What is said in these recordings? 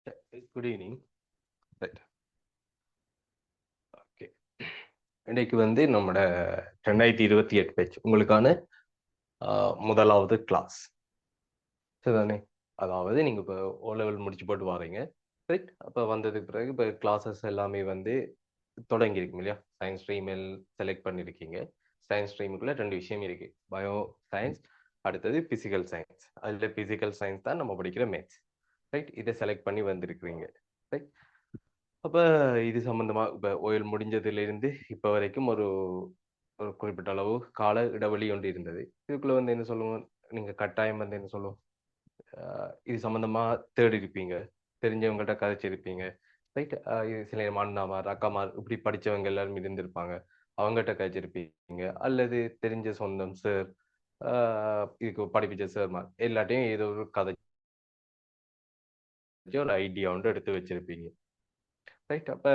Good evening. Right. Okay. இன்னைக்கு வந்து நம்மட 2028 பேட்ச் உங்களுக்கான முதலாவது கிளாஸ். சரிதானே? அதாவது நீங்க இப்போ ஓ லெவல் முடிச்சு போட்டு வாரீங்க. ரைட். அப்போ வந்ததுக்கு பிறகு இப்போ கிளாஸஸ் எல்லாமே வந்து தொடங்கியிருக்கும் இல்லையா? சயின்ஸ் ஸ்ட்ரீம் செலக்ட் பண்ணியிருக்கீங்க. சயின்ஸ் ஸ்ட்ரீமுக்குள்ள 2 விஷயம் இருக்கு. பயோ சயின்ஸ், அடுத்தது பிசிக்கல் சயின்ஸ். அதில் பிசிக்கல் சயின்ஸ் தான் நம்ம படிக்கிற மேத்ஸ். ரைட். இதை செலக்ட் பண்ணி வந்திருக்கிறீங்க. ரைட். அப்ப இது சம்பந்தமா இப்ப ஓயல் முடிஞ்சதிலிருந்து இப்ப வரைக்கும் ஒரு ஒரு குறிப்பிட்ட அளவு கால இடைவெளி ஒன்று இருந்தது. இதுக்குள்ள வந்து என்ன சொல்லுவோம், நீங்க கட்டாயம் வந்து என்ன சொல்லுவோம், இது சம்பந்தமா தேடி இருப்பீங்க, தெரிஞ்சவங்கள்ட்ட கதைச்சிருப்பீங்க. ரைட். இது சில அண்ணாமார் அக்காமார் இப்படி படிச்சவங்க எல்லாரும் இருந்திருப்பாங்க, அவங்ககிட்ட கதைச்சிருப்பீங்க. அல்லது தெரிஞ்ச சொந்தம் சார், இதுக்கு படிப்பிச்ச சார்மார் எல்லாட்டையும் ஏதோ ஒரு கதை ஒரு ஐடியா ஒன்று எடுத்து வச்சிருப்பீங்க. ரைட். அப்ப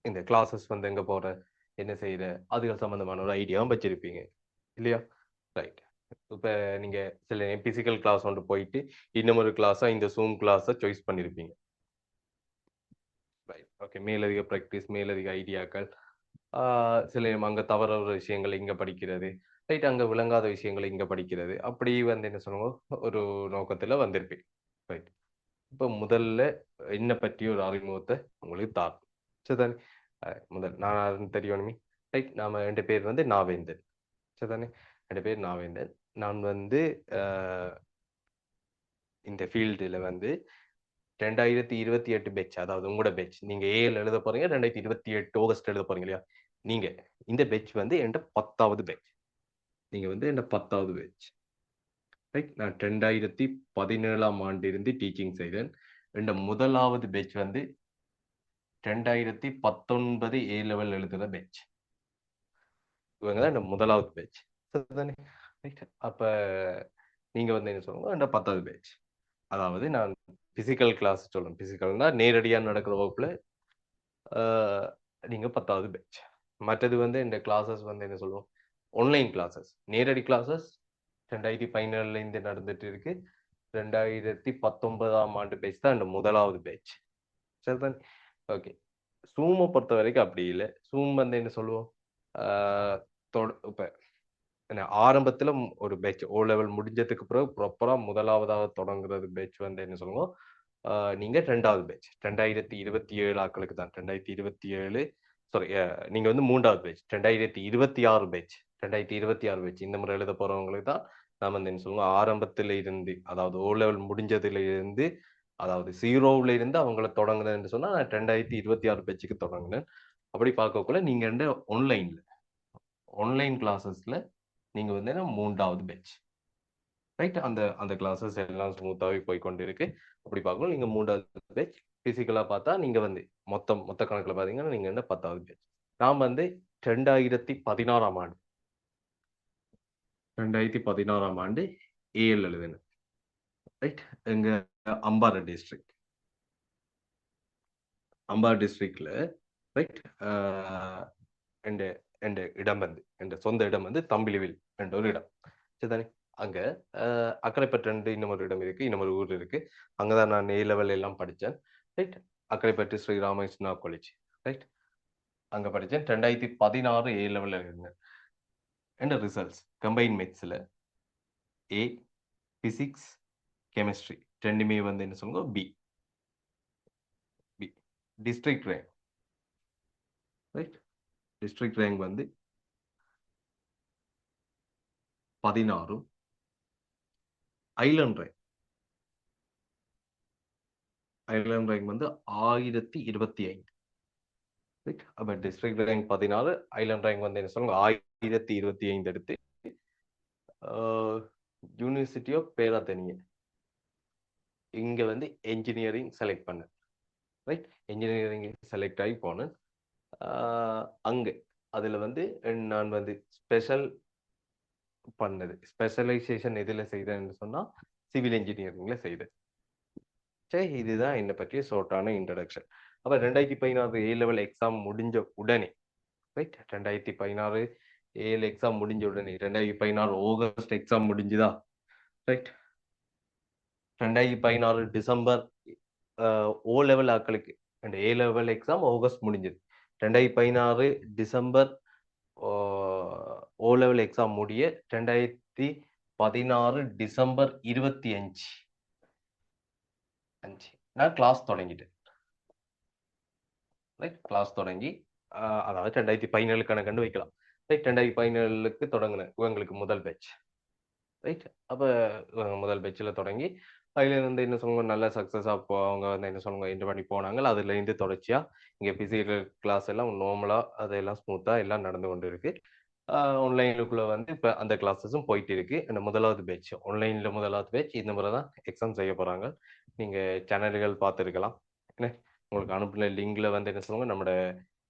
இந்த கிளாஸஸ் வந்து எங்க போற, என்ன செய்யற, அதுகள் சம்பந்தமான ஒரு ஐடியாவும் வச்சிருப்பீங்க இல்லையா? ரைட். இப்ப நீங்க சில பிசிக்கல் கிளாஸ் ஒன்று போயிட்டு இன்னும் ஒரு கிளாஸா இந்த ஜூம் கிளாஸை சாய்ஸ் பண்ணிருப்பீங்க. ரைட். ஓகே. மேலதிக ப்ராக்டிஸ், மேலதிக ஐடியாக்கள், சில அங்க தவற விஷயங்கள் இங்க படிக்கிறது, ரைட், அங்க விளங்காத விஷயங்களை இங்க படிக்கிறது, அப்படி வந்து என்ன சொல்லுவோம், ஒரு நோக்கத்துல வந்திருப்பீங்க. ரைட். இப்ப முதல்ல என்ன பற்றிய ஒரு அறிமுகத்தை உங்களுக்கு தான். சரிதானே? முதல் நான் யாருன்னு தெரியணுமே. ரைட். நாம ரெண்டு பேர் வந்து நாவேந்தன். சரிதானே? ரெண்டு பேர் நாவேந்தன். நான் வந்து இந்த ஃபீல்டுல வந்து 2028 பேட்ச், அதாவது உங்களோட பேட்ச், நீங்க ஏஎல் எழுத போறீங்க, 2028 ஆகஸ்ட் எழுத போறீங்க இல்லையா? நீங்க இந்த பேட்ச் வந்து என்கிட்ட 10வது பேட்ச். நீங்க வந்து என்ன 10வது பேட்ச். ரைட். நான் 2017ஆம் ஆண்டு இருந்து டீச்சிங் செய்தேன். என் முதலாவது பேட்ச் வந்து 2019 ஏ லெவல் எழுதுற பேட்ச். இவங்க தான் இந்த முதலாவது பேட்ச். சரிதானே? ரைட். அப்ப நீங்க வந்து என்ன சொல்லுங்க, இந்த 10வது பேட்ச். அதாவது நான் பிசிக்கல் கிளாஸ் சொல்றேன். பிசிக்கல்னா நேரடியா நடக்கிற வகுப்புல நீங்க 10வது பேட்ச். மற்றது வந்து இந்த கிளாஸஸ் வந்து என்ன சொல்லுவோம், ஆன்லைன் கிளாஸஸ். நேரடி கிளாஸஸ் 2017 இருந்து நடந்துட்டு இருக்கு. 2019ஆம் ஆண்டு பேட்ச் தான் இந்த முதலாவது பேட்ச். சரிதானே? ஓகே. ஜூமை பொறுத்த வரைக்கும் அப்படி இல்லை. ஜூம் வந்து என்ன சொல்லுவோம், இப்ப ஆரம்பத்துல ஒரு பேட்ச் ஓ லெவல் முடிஞ்சதுக்கு பிறகு ப்ராப்பரா முதலாவதாக தொடங்குறது பேட்ச் வந்து என்ன சொல்லுவோம், நீங்க 2வது பேட்ச் 2027 ஆக்களுக்கு தான். 2027, சாரி, நீங்க வந்து 3வது பேட்ச் 2026 பேட்ச். 2026 பேட்ச் இந்த முறை எழுத போறவங்களுக்கு தான் நாம வந்து என்ன சொல்லுவோம், ஆரம்பத்துல இருந்து, அதாவது ஓ லெவல் முடிஞ்சதுல இருந்து, அதாவது 0ல இருந்து அவங்கள தொடங்குனேன்னு சொன்னா நான் 2026 பேட்சுக்கு தொடங்குனேன். அப்படி பார்க்கக்குள்ள நீங்க வந்து ஆன்லைன் கிளாஸஸ்ல நீங்க வந்து 3வது பேட்ச். ரைட். அந்த அந்த கிளாஸஸ் எல்லாம் ஸ்மூத்தாவே போய் கொண்டு இருக்கு. அப்படி பார்க்கணும். நீங்க 3வது பேட்ச். பிசிக்கலா பார்த்தா நீங்க வந்து மொத்த கணக்குல பாத்தீங்கன்னா நீங்க வந்து 10வது பேட்ச். நான் வந்து 2016ஆம் ஆண்டு 2016ஆம் ஆண்டு ஏஎல் எழுதினேன். ரைட். எங்க அம்பாறை டிஸ்ட்ரிக்ட். அம்பாறை டிஸ்ட்ரிக்ட்ல ரைட். எந்த எந்த இடம் வந்து எந்த சொந்த இடம் வந்து தம்பிலிவில் என்ற ஒரு இடம். சரிதானே? அங்க அக்கரைப்பற்று இன்னும் ஒரு இடம் இருக்கு, இன்னும் ஒரு ஊர் இருக்கு. அங்கதான் நான் ஏ லெவல் எல்லாம் படித்தேன். Right. Akkaraipattu Sri Ramakrishna college. Right. அங்க படித்தேன். 2016 ஏ லெவல் இருந்தேன். என்ன ரிசல்ட்ஸ் கம்பைன் மேத்ஸ்ல ஏ, பிசிக்ஸ், கெமிஸ்ட்ரி ரெண்டுமே வந்து என்ன சொல்லுங்க, B. B. District rank. Right. District rank வந்து 16. Island rank. ஐலண்ட் ரேங்க் வந்து 1025. ரைட். அப்ப டிஸ்ட்ரிக்ட் ரேங்க் 16, ஐலண்ட் ரேங்க் வந்து என்ன சொல்லுங்க 1025 எடுத்து யூனிவர்சிட்டி ஆஃப் பேராதனிய இங்க வந்து என்ஜினியரிங் செலக்ட் பண்ணேன். ரைட். என்ஜினியரிங் செலக்ட் ஆகி போனேன். அங்க அதுல வந்து நான் வந்து ஸ்பெஷலைசேஷன் எதுல செய்தேன்னு சொன்னா சிவில் இன்ஜினியரிங்ல செய்தேன். சரி. இதுதான் என்னை பற்றிய ஷார்ட்டான இன்ட்ரடக்ஷன். அப்ப 2016 ஏ லெவல் எக்ஸாம் முடிஞ்ச உடனே, ரைட், 2016 ஏழு எக்ஸாம் முடிஞ்ச உடனே 2016 ஆகஸ்ட் எக்ஸாம் முடிஞ்சுதா? ரைட். 2016 டிசம்பர் ஓ லெவல் ஆக்களுக்கு and A level exam August முடிஞ்சது. 2016 டிசம்பர் ஓ லெவல் எக்ஸாம் முடிய 2016 டிசம்பர் 25 நான் கிளாஸ் தொடங்கிட்டேன். ரைட், கிளாஸ் தொடங்கி அதாவது 2017 கணக்கு வைக்கலாம். ரைட், 2017க்கு தொடங்கினேன் இவங்களுக்கு முதல் பேட்ச். ரைட், அப்போ முதல் பேட்சில் தொடங்கி அதுலேருந்து என்ன சொல்லுவாங்க, நல்ல சக்ஸஸாக அவங்க வந்து என்ன சொல்லுவாங்க இது பண்ணி போனாங்க. அதுலேருந்து தொடர்ச்சியாக இங்கே ஃபிசிக்கல் கிளாஸ் எல்லாம் நார்மலாக அதெல்லாம் ஸ்மூத்தாக எல்லாம் நடந்து கொண்டு இருக்கு. ஆன்லைனுக்குள்ளே வந்து இப்போ அந்த கிளாஸஸும் போயிட்டு இருக்கு. இந்த முதலாவது பேட்ச் ஆன்லைனில் முதலாவது பேட்ச் இந்த முறை தான் எக்ஸாம் செய்ய போகிறாங்க. நீங்கள் சேனல்கள் பார்த்துருக்கலாம். என்ன உங்களுக்கு அனுப்பின லிங்கில் வந்து என்ன சொல்லுவாங்க நம்மளோட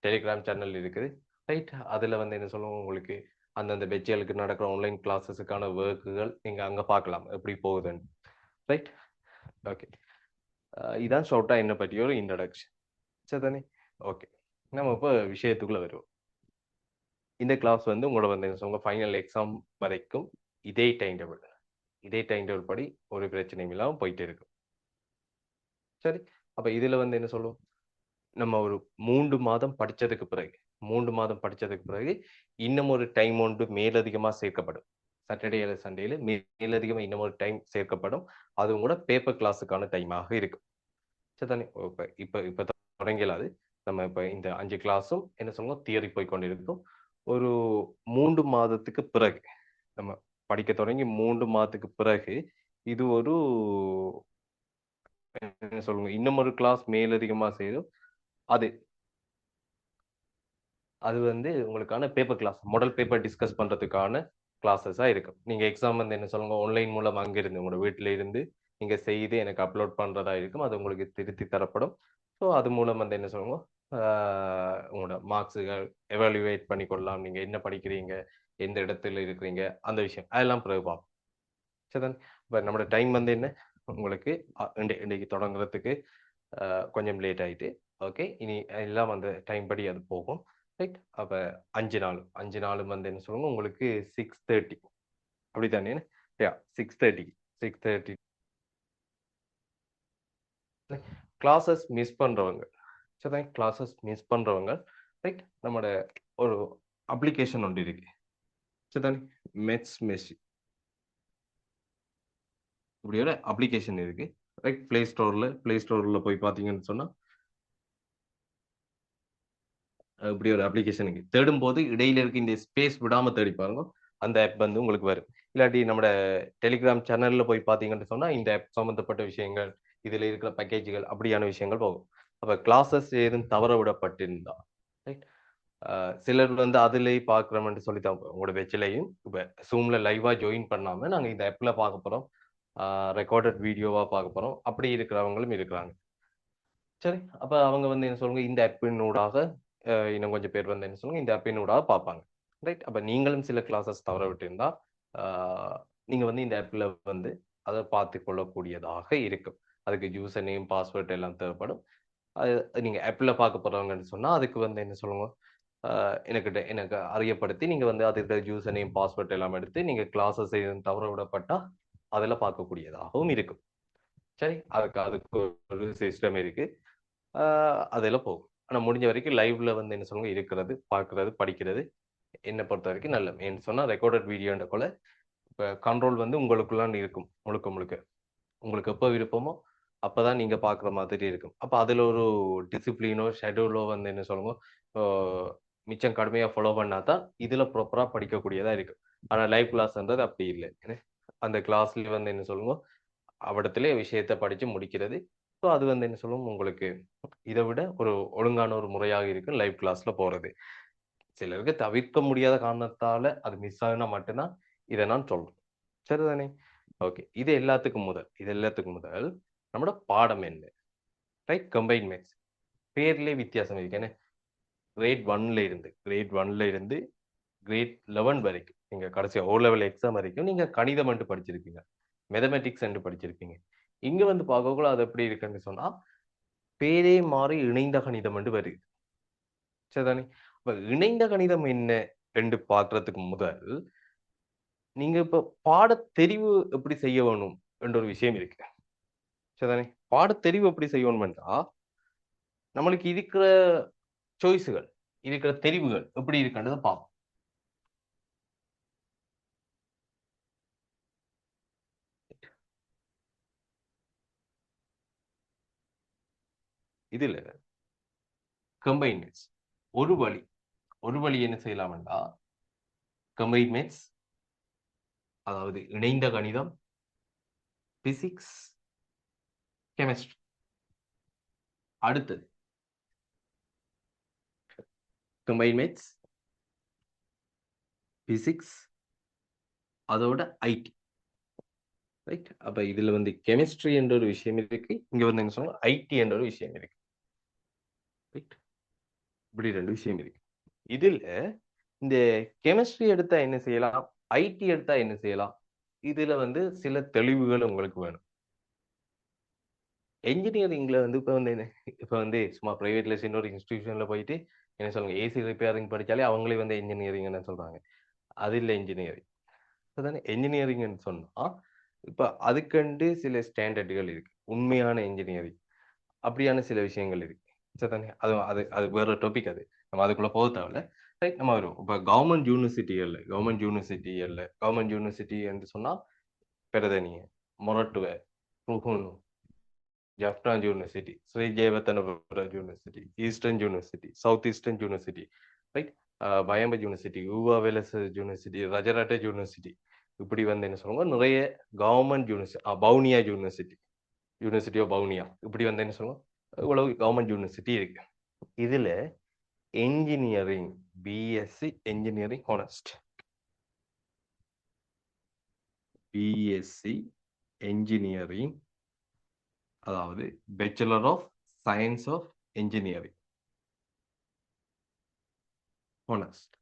டெலிகிராம் சேனல் இருக்குது. ரைட், அதில் வந்து என்ன சொல்லுவாங்க உங்களுக்கு அந்தந்த பெட்சுகளுக்கு நடக்கிற ஆன்லைன் கிளாஸஸுக்கான ஒர்க்குகள் நீங்கள் அங்கே பார்க்கலாம் எப்படி போகுதுன்னு. Right, okay. இதான் ஷார்ட்டாக என்ன பற்றிய ஒரு இன்ட்ரடக்ஷன். சரி தானே? ஓகே, நம்ம இப்போ விஷயத்துக்குள்ளே வருவோம். இந்த கிளாஸ் வந்து உங்களோட வந்து என்ன சொல்லுவாங்க ஃபைனல் எக்ஸாம் வரைக்கும் இதே டைம் டேபிள் படி ஒரு பிரச்சனையும் இல்லாமல் போயிட்டு இருக்கும். சரி, அப்போ இதில் வந்து என்ன சொல்லுவோம், நம்ம ஒரு 3 மாதம் படித்ததுக்கு பிறகு இன்னும் ஒரு டைம் ஒன்று மேலதிகமாக சேர்க்கப்படும். சாட்டர்டே அல்லது சண்டேல மேலதிகமாக இன்னும் ஒரு டைம் சேர்க்கப்படும். அதுவும் கூட பேப்பர் கிளாஸுக்கான டைமாக இருக்கும். சரி தானே? இப்போ தொடங்கலாது. நம்ம இப்போ இந்த 5 கிளாஸும் என்ன சொல்லுவோம் தியரி போய் கொண்டிருக்கும். ஒரு 3 மாதத்துக்கு பிறகு நம்ம படிக்க தொடங்கி 3 மாதத்துக்கு பிறகு இது ஒரு என்ன சொல்லுங்க இன்னும் ஒரு கிளாஸ் மேலதிகமாக செய்யும். அது வந்து உங்களுக்கான paper class, model paper discuss பண்றதுக்கான கிளாஸஸாக இருக்கும். நீங்க எக்ஸாம் வந்து என்ன சொல்லுங்க ஆன்லைன் மூலம் அங்கிருந்து உங்களோட வீட்டில இருந்து நீங்க செய்து எனக்கு அப்லோட் பண்றதா இருக்கும். அது உங்களுக்கு திருத்தி தரப்படும். ஸோ அது மூலம் வந்து என்ன சொல்லுங்க உங்களோட மார்க்ஸுகள் எவாலுவேட் பண்ணிக்கொள்ளலாம். நீங்க என்ன படிக்கிறீங்க, எந்த இடத்துல இருக்கிறீங்க, அந்த விஷயம் அதெல்லாம் பிறகு பார்ப்போம். சரிதான்? இப்போ நம்மளோட டைம் வந்து என்ன உங்களுக்கு இன்னைக்கு தொடங்குறதுக்கு கொஞ்சம் லேட் ஆயிட்டு. ஓகே, இனி எல்லாம் அந்த டைம் படி அது போகும். ரைட், அப்போ 5 நாளும் வந்து என்ன சொல்லுங்க உங்களுக்கு 6:30 அப்படித்தானே? 6:30 கிளாஸஸ் மிஸ் பண்றவங்க, சரி, கிளாஸஸ் மிஸ் பண்றவங்க ரைட், நம்மளோட ஒரு அப்ளிகேஷன் ஒன்று இருக்கு. சரிதானே? மெட்ஸ் இப்படி ஒரு அப்ளிகேஷன் இருக்கு. ரைட், பிளே ஸ்டோர்ல போய் பார்த்தீங்கன்னு சொன்னா இப்படி ஒரு அப்ளிகேஷன் இருக்கு. தேடும் போது இடையில இருக்க இந்த ஸ்பேஸ் விடாம தேடி பாருங்க, அந்த ஆப் வந்து உங்களுக்கு வரும். இல்லாட்டி நம்ம டெலிகிராம் சேனல்ல போய் பார்த்தீங்கன்னு சொன்னா இந்த ஆப் சம்பந்தப்பட்ட விஷயங்கள், இதுல இருக்கிற பேக்கேஜுகள் அப்படியான விஷயங்கள் போகும். அப்ப கிளாஸஸ் ஏதும் தவற விடப்பட்டிருந்தா ரைட், சிலர் வந்து அதுலேயே பார்க்குறோம்னு சொல்லி தான் உங்களோட வெச்சிலையும் இப்போ ஜூம்ல லைவா ஜாயின் பண்ணாம நாங்கள் இந்த ஆப்ல பார்க்க போறோம், ரெக்கார்டட் வீடியோவா பார்க்க போறோம், அப்படி இருக்கிறவங்களும் இருக்கிறாங்க. சரி, அப்ப அவங்க வந்து என்ன சொல்லுங்க இந்த ஆப்பினூடாக இன்னும் கொஞ்சம் பேர் வந்து என்ன சொல்லுங்க இந்த ஆப்பினூடாக பார்ப்பாங்க. ரைட், அப்ப நீங்களும் சில கிளாஸஸ் தவற விட்டிருந்தா நீங்க வந்து இந்த ஆப்ல வந்து அதை பார்த்து கொள்ளக்கூடியதாக இருக்கும். அதுக்கு யூசர் நேம் பாஸ்வேர்ட் எல்லாம் தேவைப்படும். அது நீங்க ஆப்ல பார்க்க போறவங்கன்னு சொன்னா அதுக்கு வந்து என்ன சொல்லுங்க எனக்கு அறியப்படுத்தி நீங்க வந்து அதுக்கு யூசர் நேம் பாஸ்வேர்ட் எல்லாம் எடுத்து நீங்க கிளாஸஸ் தவற விடப்பட்டா அதில் பார்க்கக்கூடியதாகவும் இருக்கும். சரி, அதுக்கு ஒரு சிஸ்டம் இருக்கு. அதெல்லாம் போகும். ஆனா முடிஞ்ச வரைக்கும் லைவ்ல வந்து என்ன சொல்லுங்க இருக்கிறது, பார்க்கிறது, படிக்கிறது என்னை பொறுத்த வரைக்கும் நல்ல. ஏன்னு சொன்னா ரெக்கார்டட் வீடியோன்ற போல இப்போ கண்ட்ரோல் வந்து உங்களுக்குள்ளான் இருக்கும் முழுக்க முழுக்க. உங்களுக்கு எப்போ விருப்பமோ அப்பதான் நீங்க பார்க்குற மாதிரி இருக்கும். அப்ப அதுல ஒரு டிசிப்ளினோ ஷெட்யூலோ வந்து என்ன சொல்லுங்க மிச்சம் கடுமையா ஃபாலோ பண்ணா தான் இதுல ப்ராப்பரா படிக்கக்கூடியதா இருக்கு. ஆனா லைவ் கிளாஸ்ன்றது அப்படி இல்லை. அந்த கிளாஸ்ல வந்து என்ன சொல்லுங்க அவ்விடத்திலே விஷயத்தை படிச்சு முடிக்கிறது. ஸோ அது வந்து என்ன சொல்லுவோம் உங்களுக்கு இதை விட ஒரு ஒழுங்கான ஒரு முறையாக இருக்கு லைவ் கிளாஸ்ல போறது. சிலருக்கு தவிர்க்க முடியாத காரணத்தால அது மிஸ் ஆகுனா மட்டும்தான் இதை நான் சொல்றேன். சரிதானே? ஓகே, இது எல்லாத்துக்கும் முதல் நம்மளோட பாடம் என்ன? ரைட், கம்பைன் மேத்ஸ் பேர்லயே வித்தியாசம் இருக்கு. என்ன கிரேட் ஒன்ல இருந்து கிரேட் 11 வரைக்கும் நீங்க கடைசி ஓ லெவல் எக்ஸாம் வரைக்கும் நீங்க கணிதம் என்று படிச்சிருப்பீங்க, மேத்தமெட்டிக்ஸ் என்று படிச்சிருப்பீங்க. இங்க வந்து பார்க்கக்குள்ள அது எப்படி இருக்குன்னு சொன்னா பேரே மாறி இணைந்த கணிதம் என்று வருது. சரிதானே? அப்ப இணைந்த கணிதம் என்ன என்று பார்க்கறதுக்கு முதல் நீங்க இப்ப பாட தெரிவு எப்படி செய்ய வேணும் என்ற ஒரு விஷயம் இருக்கு. சரிதானே? பாடத்தெரிவு எப்படி செய்யணும்ன்றா நம்மளுக்கு இருக்கிற சாய்ஸுகள், இருக்கிற தெரிவுகள் எப்படி இருக்குன்றதை பார்ப்போம். இதுல கம்பைன் மேத்ஸ் ஒரு வழி என்ன செய்யலாம்டா கம்பைன் மேத்ஸ், அதாவது இணைந்த கணிதம், பிசிக்ஸ், கெமிஸ்ட்ரி. அடுத்தது கம்பைன் மேத்ஸ், பிசிக்ஸ், அதோட ஐடி. ரைட்? அப்ப இதுல வந்து கெமிஸ்ட்ரி என்ற ஒரு விஷயம் இருக்கு, இங்க வந்து என்ன சொல்லுவோம் ஐடி என்ற ஒரு விஷயம் இருக்கு. ரைட்? இப்படி ரெண்டு விஷயம் இருக்கு. இதுல இந்த கெமிஸ்ட்ரி எடுத்தா என்ன செய்யலாம், ஐடி எடுத்தா என்ன செய்யலாம், இதுல வந்து சில தெளிவுகள் உங்களுக்கு வேணும். என்ஜினியரிங்ல வந்து இப்ப வந்து சும்மா பிரைவேட்ல இன்னொரு இன்ஸ்டிடியூஷன்ல போயிட்டு என்ன சொல்லுங்க ஏசி ரிப்பேரிங் படிச்சாலே அவங்களே வந்து இன்ஜினியரிங் சொல்றாங்க. அது இல்லை இன்ஜினியரிங். அதானே என்ஜினியரிங்னு சொன்னா இப்ப அதுக்கண்டு சில ஸ்டாண்டர்டுகள் இருக்கு. உண்மையான இன்ஜினியரிங் அப்படியான சில விஷயங்கள் இருக்கு. சரிதானே? அது அது அது வேற டாபிக் அது. நம்ம அதுக்குள்ள போக தேவையில்ல. ரைட், நம்ம வருவோம். இப்ப கவர்மெண்ட் யூனிவர்சிட்டி என்று சொன்னா Peradeniya, Moratuwa, Ruhuna, Jaffna university, Sri Jayewardenepura university, eastern university, south eastern university, right, Wayamba university, Uva Wellassa university, Rajarata university, இப்படி வந்து என்ன சொல்லுவாங்க நிறைய government university, Vavuniya university of Vavuniya, இப்படி வந்து என்ன சொல்லுவோம் இவ்வளவு கவர்மெண்ட் யூனிவர்சிட்டி இருக்கு. இதுல என்ஜினியரிங், பிஎஸ்சி என்ஜினியரிங் ஹானஸ்ட், பிஎஸ்சி என்ஜினியரிங், அதாவது bachelor of science of engineering ஹானஸ்ட்.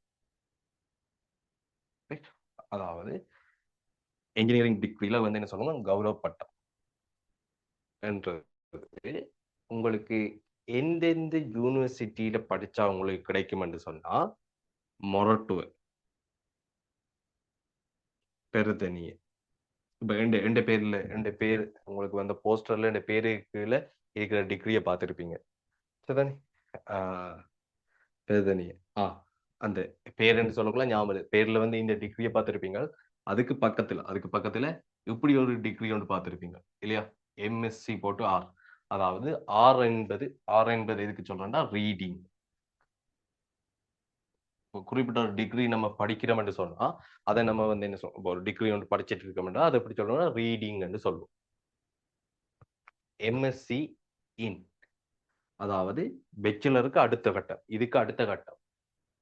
அதாவது என்ஜினியரிங் டிகிரில வந்து என்ன சொல்லுவாங்க கௌரவ பட்டம் என்றது உங்களுக்கு எந்தெந்த யூனிவர்சிட்டியில படிச்சா உங்களுக்கு கிடைக்கும் என்று சொன்னா மொரட்டுவ, பெருதனிய. இப்ப எந்த பேர் உங்களுக்கு வந்து போஸ்டர்ல எந்த பேரு கீழே இருக்கிற டிகிரியை பார்த்துருப்பீங்க. சரிதானே? பெருதனிய அந்த பேருன்னு சொல்லக்குள்ள ஞாபகம் பேர்ல வந்து இந்த டிகிரியை பார்த்துருப்பீங்க. அதுக்கு பக்கத்துல இப்படி ஒரு டிகிரி ஒன்று பார்த்துருப்பீங்க இல்லையா? எம்எஸ்சி போட்டு ஆர். அதாவது ஆர் என்பது எதுக்கு சொல்றேன்னா ரீடிங். குறிப்பிட்ட ஒரு டிகிரி நம்ம படிக்கிறோம் என்று சொன்னா அதை நம்ம வந்து என்ன சொல்றோம், ஒரு டிகிரி ஒன்று படிச்சுட்டு இருக்கோம்னா அதை எப்படி சொல்றோம்னா ரீடிங் என்று சொல்லுவோம். எம்எஸ்சி இன், அதாவது பேச்சுலருக்கு அடுத்த கட்டம், இதுக்கு அடுத்த கட்டம்.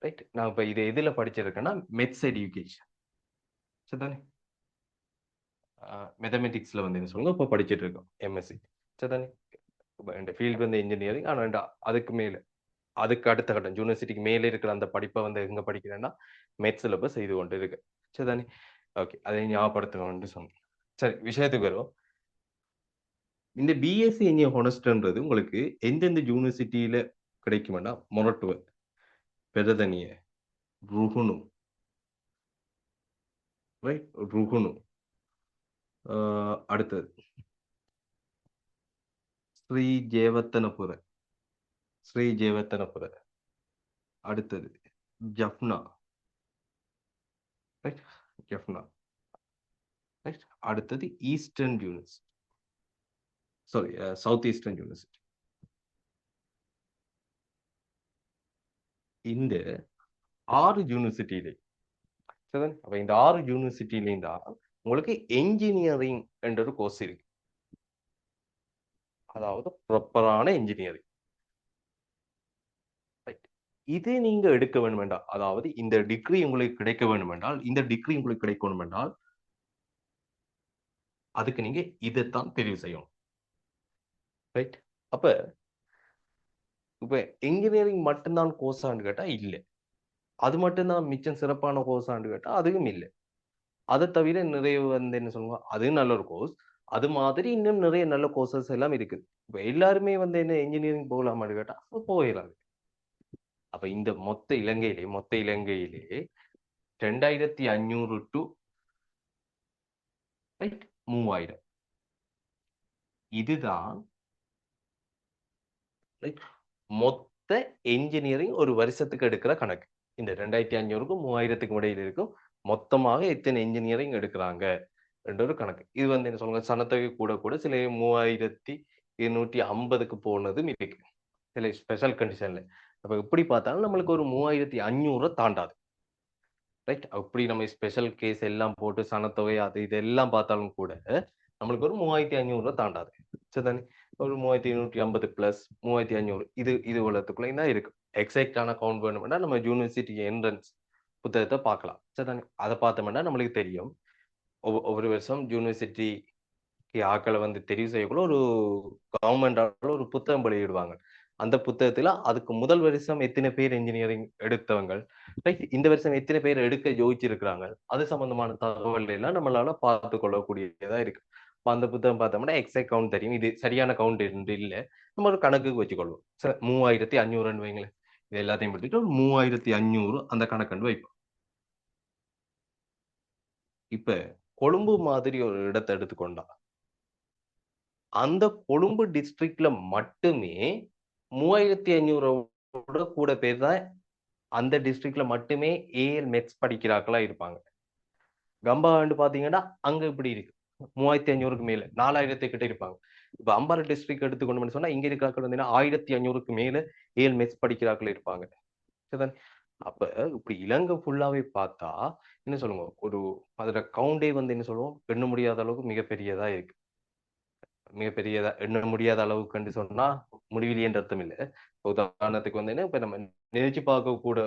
ரைட், நான் இப்ப இது எதுல படிச்சிருக்கேன்னா மெத்ஸ் எடியூகேஷன். சரிதானே? மேத்தமெட்டிக்ஸ்ல வந்து என்ன சொல்லுங்க இப்போ படிச்சுட்டு இருக்கோம் எம்எஸ்சி. சரிதானே? இந்த ஃபீல்டு வந்து இன்ஜினியரிங். ஆனால் அதுக்கு மேல அதுக்கு அடுத்த கட்டம் யூனிவர்சிட்டிக்கு மேலே இருக்கிற அந்த படிப்பை வந்து எங்க படிக்கிறேன்னா மெத் சிலபஸ் செய்து கொண்டு இருக்கு. சரிதானே? ஓகே, அதை ஞாபகப்படுத்தணும்னு சொன்னேன். சரி, விஷயத்துக்கு வரும். இந்த பிஎஸ்சி என்ஜினியர் ஹொனஸ்ட்ன்றது உங்களுக்கு எந்தெந்த யூனிவர்சிட்டியில கிடைக்கும்னா மொரட்டுவ, பெரதனிய, ருகுணு, ரைட், ருகுணு, அடுத்தது ஸ்ரீ ஜெயவர்தனபுர, அடுத்தது ஜப்னா, ரைட், ஜப்னா, ரைட், அடுத்தது eastern university, sorry south eastern university. இந்த 6 யூனிவர்சிட்டியிலே, சரிதானே? அப்ப இந்த 6 யூனிவர்சிட்டியிலையும் தான் உங்களுக்கு என்ஜினியரிங் என்ற ஒரு கோர்ஸ் இருக்கு. அதாவது ப்ராப்பரான இன்ஜினியரிங். இது நீங்க எடுக்க வேண்டும் என்றால், அதாவது இந்த டிகிரி உங்களுக்கு கிடைக்க வேண்டும் என்றால், அதுக்கு நீங்க இதைத்தான் தெரிவு செய்யணும். ரைட்? அப்ப இப்ப இன்ஜினியரிங் மட்டும்தான் கோர்ஸான்னு கேட்டா இல்ல. அது மட்டும்தான் மிச்சம் சிறப்பான கோர்ஸான்னு கேட்டா அதுவும் இல்லை. அதை தவிர நிறைய வந்து என்ன சொல்லுவாங்க அதுவும் நல்ல ஒரு கோர்ஸ். அது மாதிரி இன்னும் நிறைய நல்ல கோர்சஸ் எல்லாம் இருக்குது. இப்ப எல்லாருமே வந்து என்ன இன்ஜினியரிங் போகலாமான்னு கேட்டா போயிடலாம். அப்ப இந்த மொத்த இலங்கையிலே 2500 to 3000 இதுதான் மொத்த என்ஜினியரிங் ஒரு வருஷத்துக்கு எடுக்கிற கணக்கு. இந்த 2500க்கும் 3000க்கும் இடையில இருக்கும். மொத்தமாக எத்தனை என்ஜினியரிங் எடுக்கிறாங்க என்ற ஒரு கணக்கு. இது வந்து என்ன சொல்லுங்க, சனத்தொகை கூட கூட சில 3250க்கு போனதும் இருக்கு. சில ஸ்பெஷல் கண்டிஷன்ல. அப்ப எப்படி பார்த்தாலும் நம்மளுக்கு ஒரு 3500 தாண்டாது. ரைட்? அப்படி நம்ம ஸ்பெஷல் கேஸ் எல்லாம் போட்டு சனத்தொகை அது இது எல்லாம் பார்த்தாலும் கூட நம்மளுக்கு ஒரு 3500 தாண்டாது. சரிதானே? ஒரு 3850 பிளஸ் 3500 இது உலகத்துக்குள்ளேயும் தான் இருக்கு. எக்ஸாக்டான கவுண்ட் வேணும்னா நம்ம யூனிவர்சிட்டி என்ட்ரன்ஸ் புத்தகத்தை பார்க்கலாம். சரிதானே? அதை பார்த்தோம்னா நம்மளுக்கு தெரியும். ஒவ்வொரு வருஷம் யூனிவர்சிட்டி ஆக்களை வந்து தெரிவு செய்யக்குள்ள ஒரு கவர்மெண்டால ஒரு புத்தகம் வெளியிடுவாங்க. அந்த புத்தகத்துல அதுக்கு முதல் வருஷம் எத்தனை பேர் என்ஜினியரிங் எடுத்தவங்க, ரைட், இந்த வருஷம் எத்தனை பேர் எடுக்க யோசிச்சிருக்கிறாங்க, அது சம்பந்தமான தகவல் எல்லாம் நம்மளால பார்த்து கொள்ளக்கூடியதா இருக்கு. அந்த புத்தகம் பார்த்தோம்னா எக்ஸாக்ட் கவுண்ட் தெரியும். இது சரியான கவுண்ட் என்று இல்லை, நம்ம ஒரு கணக்குக்கு வச்சுக்கொள்வோம். சரி, 3500 வைங்களேன். இது எல்லாத்தையும் படுத்திட்டு ஒரு 3500 அந்த கணக்கு வைப்போம். இப்ப கொழும்பு மாதிரி ஒரு இடத்தை எடுத்துக்கொண்டா அந்த கொழும்பு டிஸ்ட்ரிக்ட்ல மட்டுமே 3500 கூட பேர் தான் அந்த டிஸ்ட்ரிக்ட்ல மட்டுமே ஏஎல் மெக்ஸ் படிக்கிறார்களா இருப்பாங்க. கம்பா பாத்தீங்கன்னா அங்க இப்படி இருக்கு, 3500க்கு மேல 4000 கிட்ட இருப்பாங்க. இப்ப அம்பாறை டிஸ்ட்ரிக்ட் எடுத்துக்கொண்டு சொன்னா இங்க இருக்கிறார்கள் வந்து 1500க்கு மேல ஏஎல் மெக்ஸ் படிக்கிறார்கள் இருப்பாங்க. சரிதானே? அப்ப இப்படி இலங்கை ஃபுல்லாவே பார்த்தா என்ன சொல்லுங்க, ஒரு அதோட கவுண்டே வந்து என்ன சொல்லுவோம், எண்ண முடியாத அளவுக்கு மிகப்பெரியதா இருக்கு. மிகப்பெரியதா எண்ண முடியாத அளவுக்கு சொன்னா முடிவிலின்ற அர்த்தம் இல்லை. உதாரணத்துக்கு வந்து இப்ப நம்ம நினைச்சு பார்க்க கூட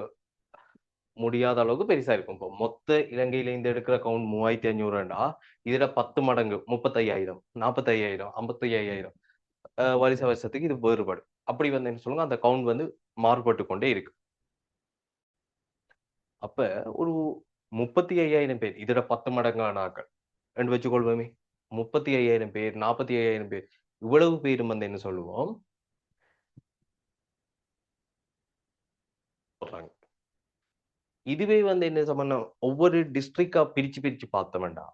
முடியாத அளவுக்கு பெருசா இருக்கும். இப்போ மொத்த இலங்கையில இருந்து எடுக்கிற கவுண்ட் 3500ண்டா இதுல 10 மடங்கு 35,000 45,000 55,000 வருஷ வருஷத்துக்கு இது வேறுபடும். அப்படி வந்து என்ன சொல்லுங்க, அந்த கவுண்ட் வந்து மாறுபட்டு கொண்டே இருக்கு. அப்ப ஒரு 35,000 பேர் இதுல 10 மடங்கான ஆக்கள் என்று வச்சுக்கொள்வோமே. 35,000 பேர் 45,000 பேர் இவ்வளவு பேரும் வந்து என்ன சொல்லுவோம் சொல்றாங்க. இதுவே வந்து என்ன சம்பந்தம், ஒவ்வொரு டிஸ்ட்ரிக்டா பிரிச்சு பிரிச்சு பார்த்தோம்டா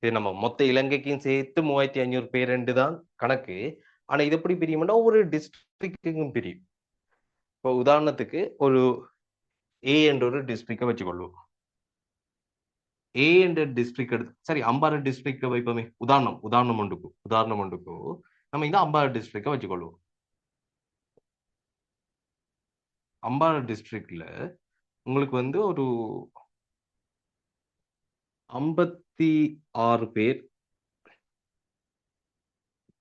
இது நம்ம மொத்த இலங்கைக்கும் சேர்த்து 3500 பேர் தான் கணக்கு. ஆனா இது எப்படி பிரியும்னா ஒவ்வொரு டிஸ்ட்ரிக்ட்டுக்கும் பிரியும். இப்போ உதாரணத்துக்கு ஒரு ஏ என்ற ஒரு டிஸ்ட்ரிக்டை வச்சுக்கொள்வோம். ஏ என்ற டிஸ்ட்ரிக்ட் எடுத்து சரி அம்பாறை டிஸ்ட்ரிக்ட் வைப்போமே. உதாரணம் ஒன்றுக்கும் நம்ம இந்த அம்பாறை டிஸ்ட்ரிக்டை வச்சுக்கொள்வோம். அம்பாறை டிஸ்ட்ரிக்ட்ல உங்களுக்கு வந்து ஒரு 56 பேர்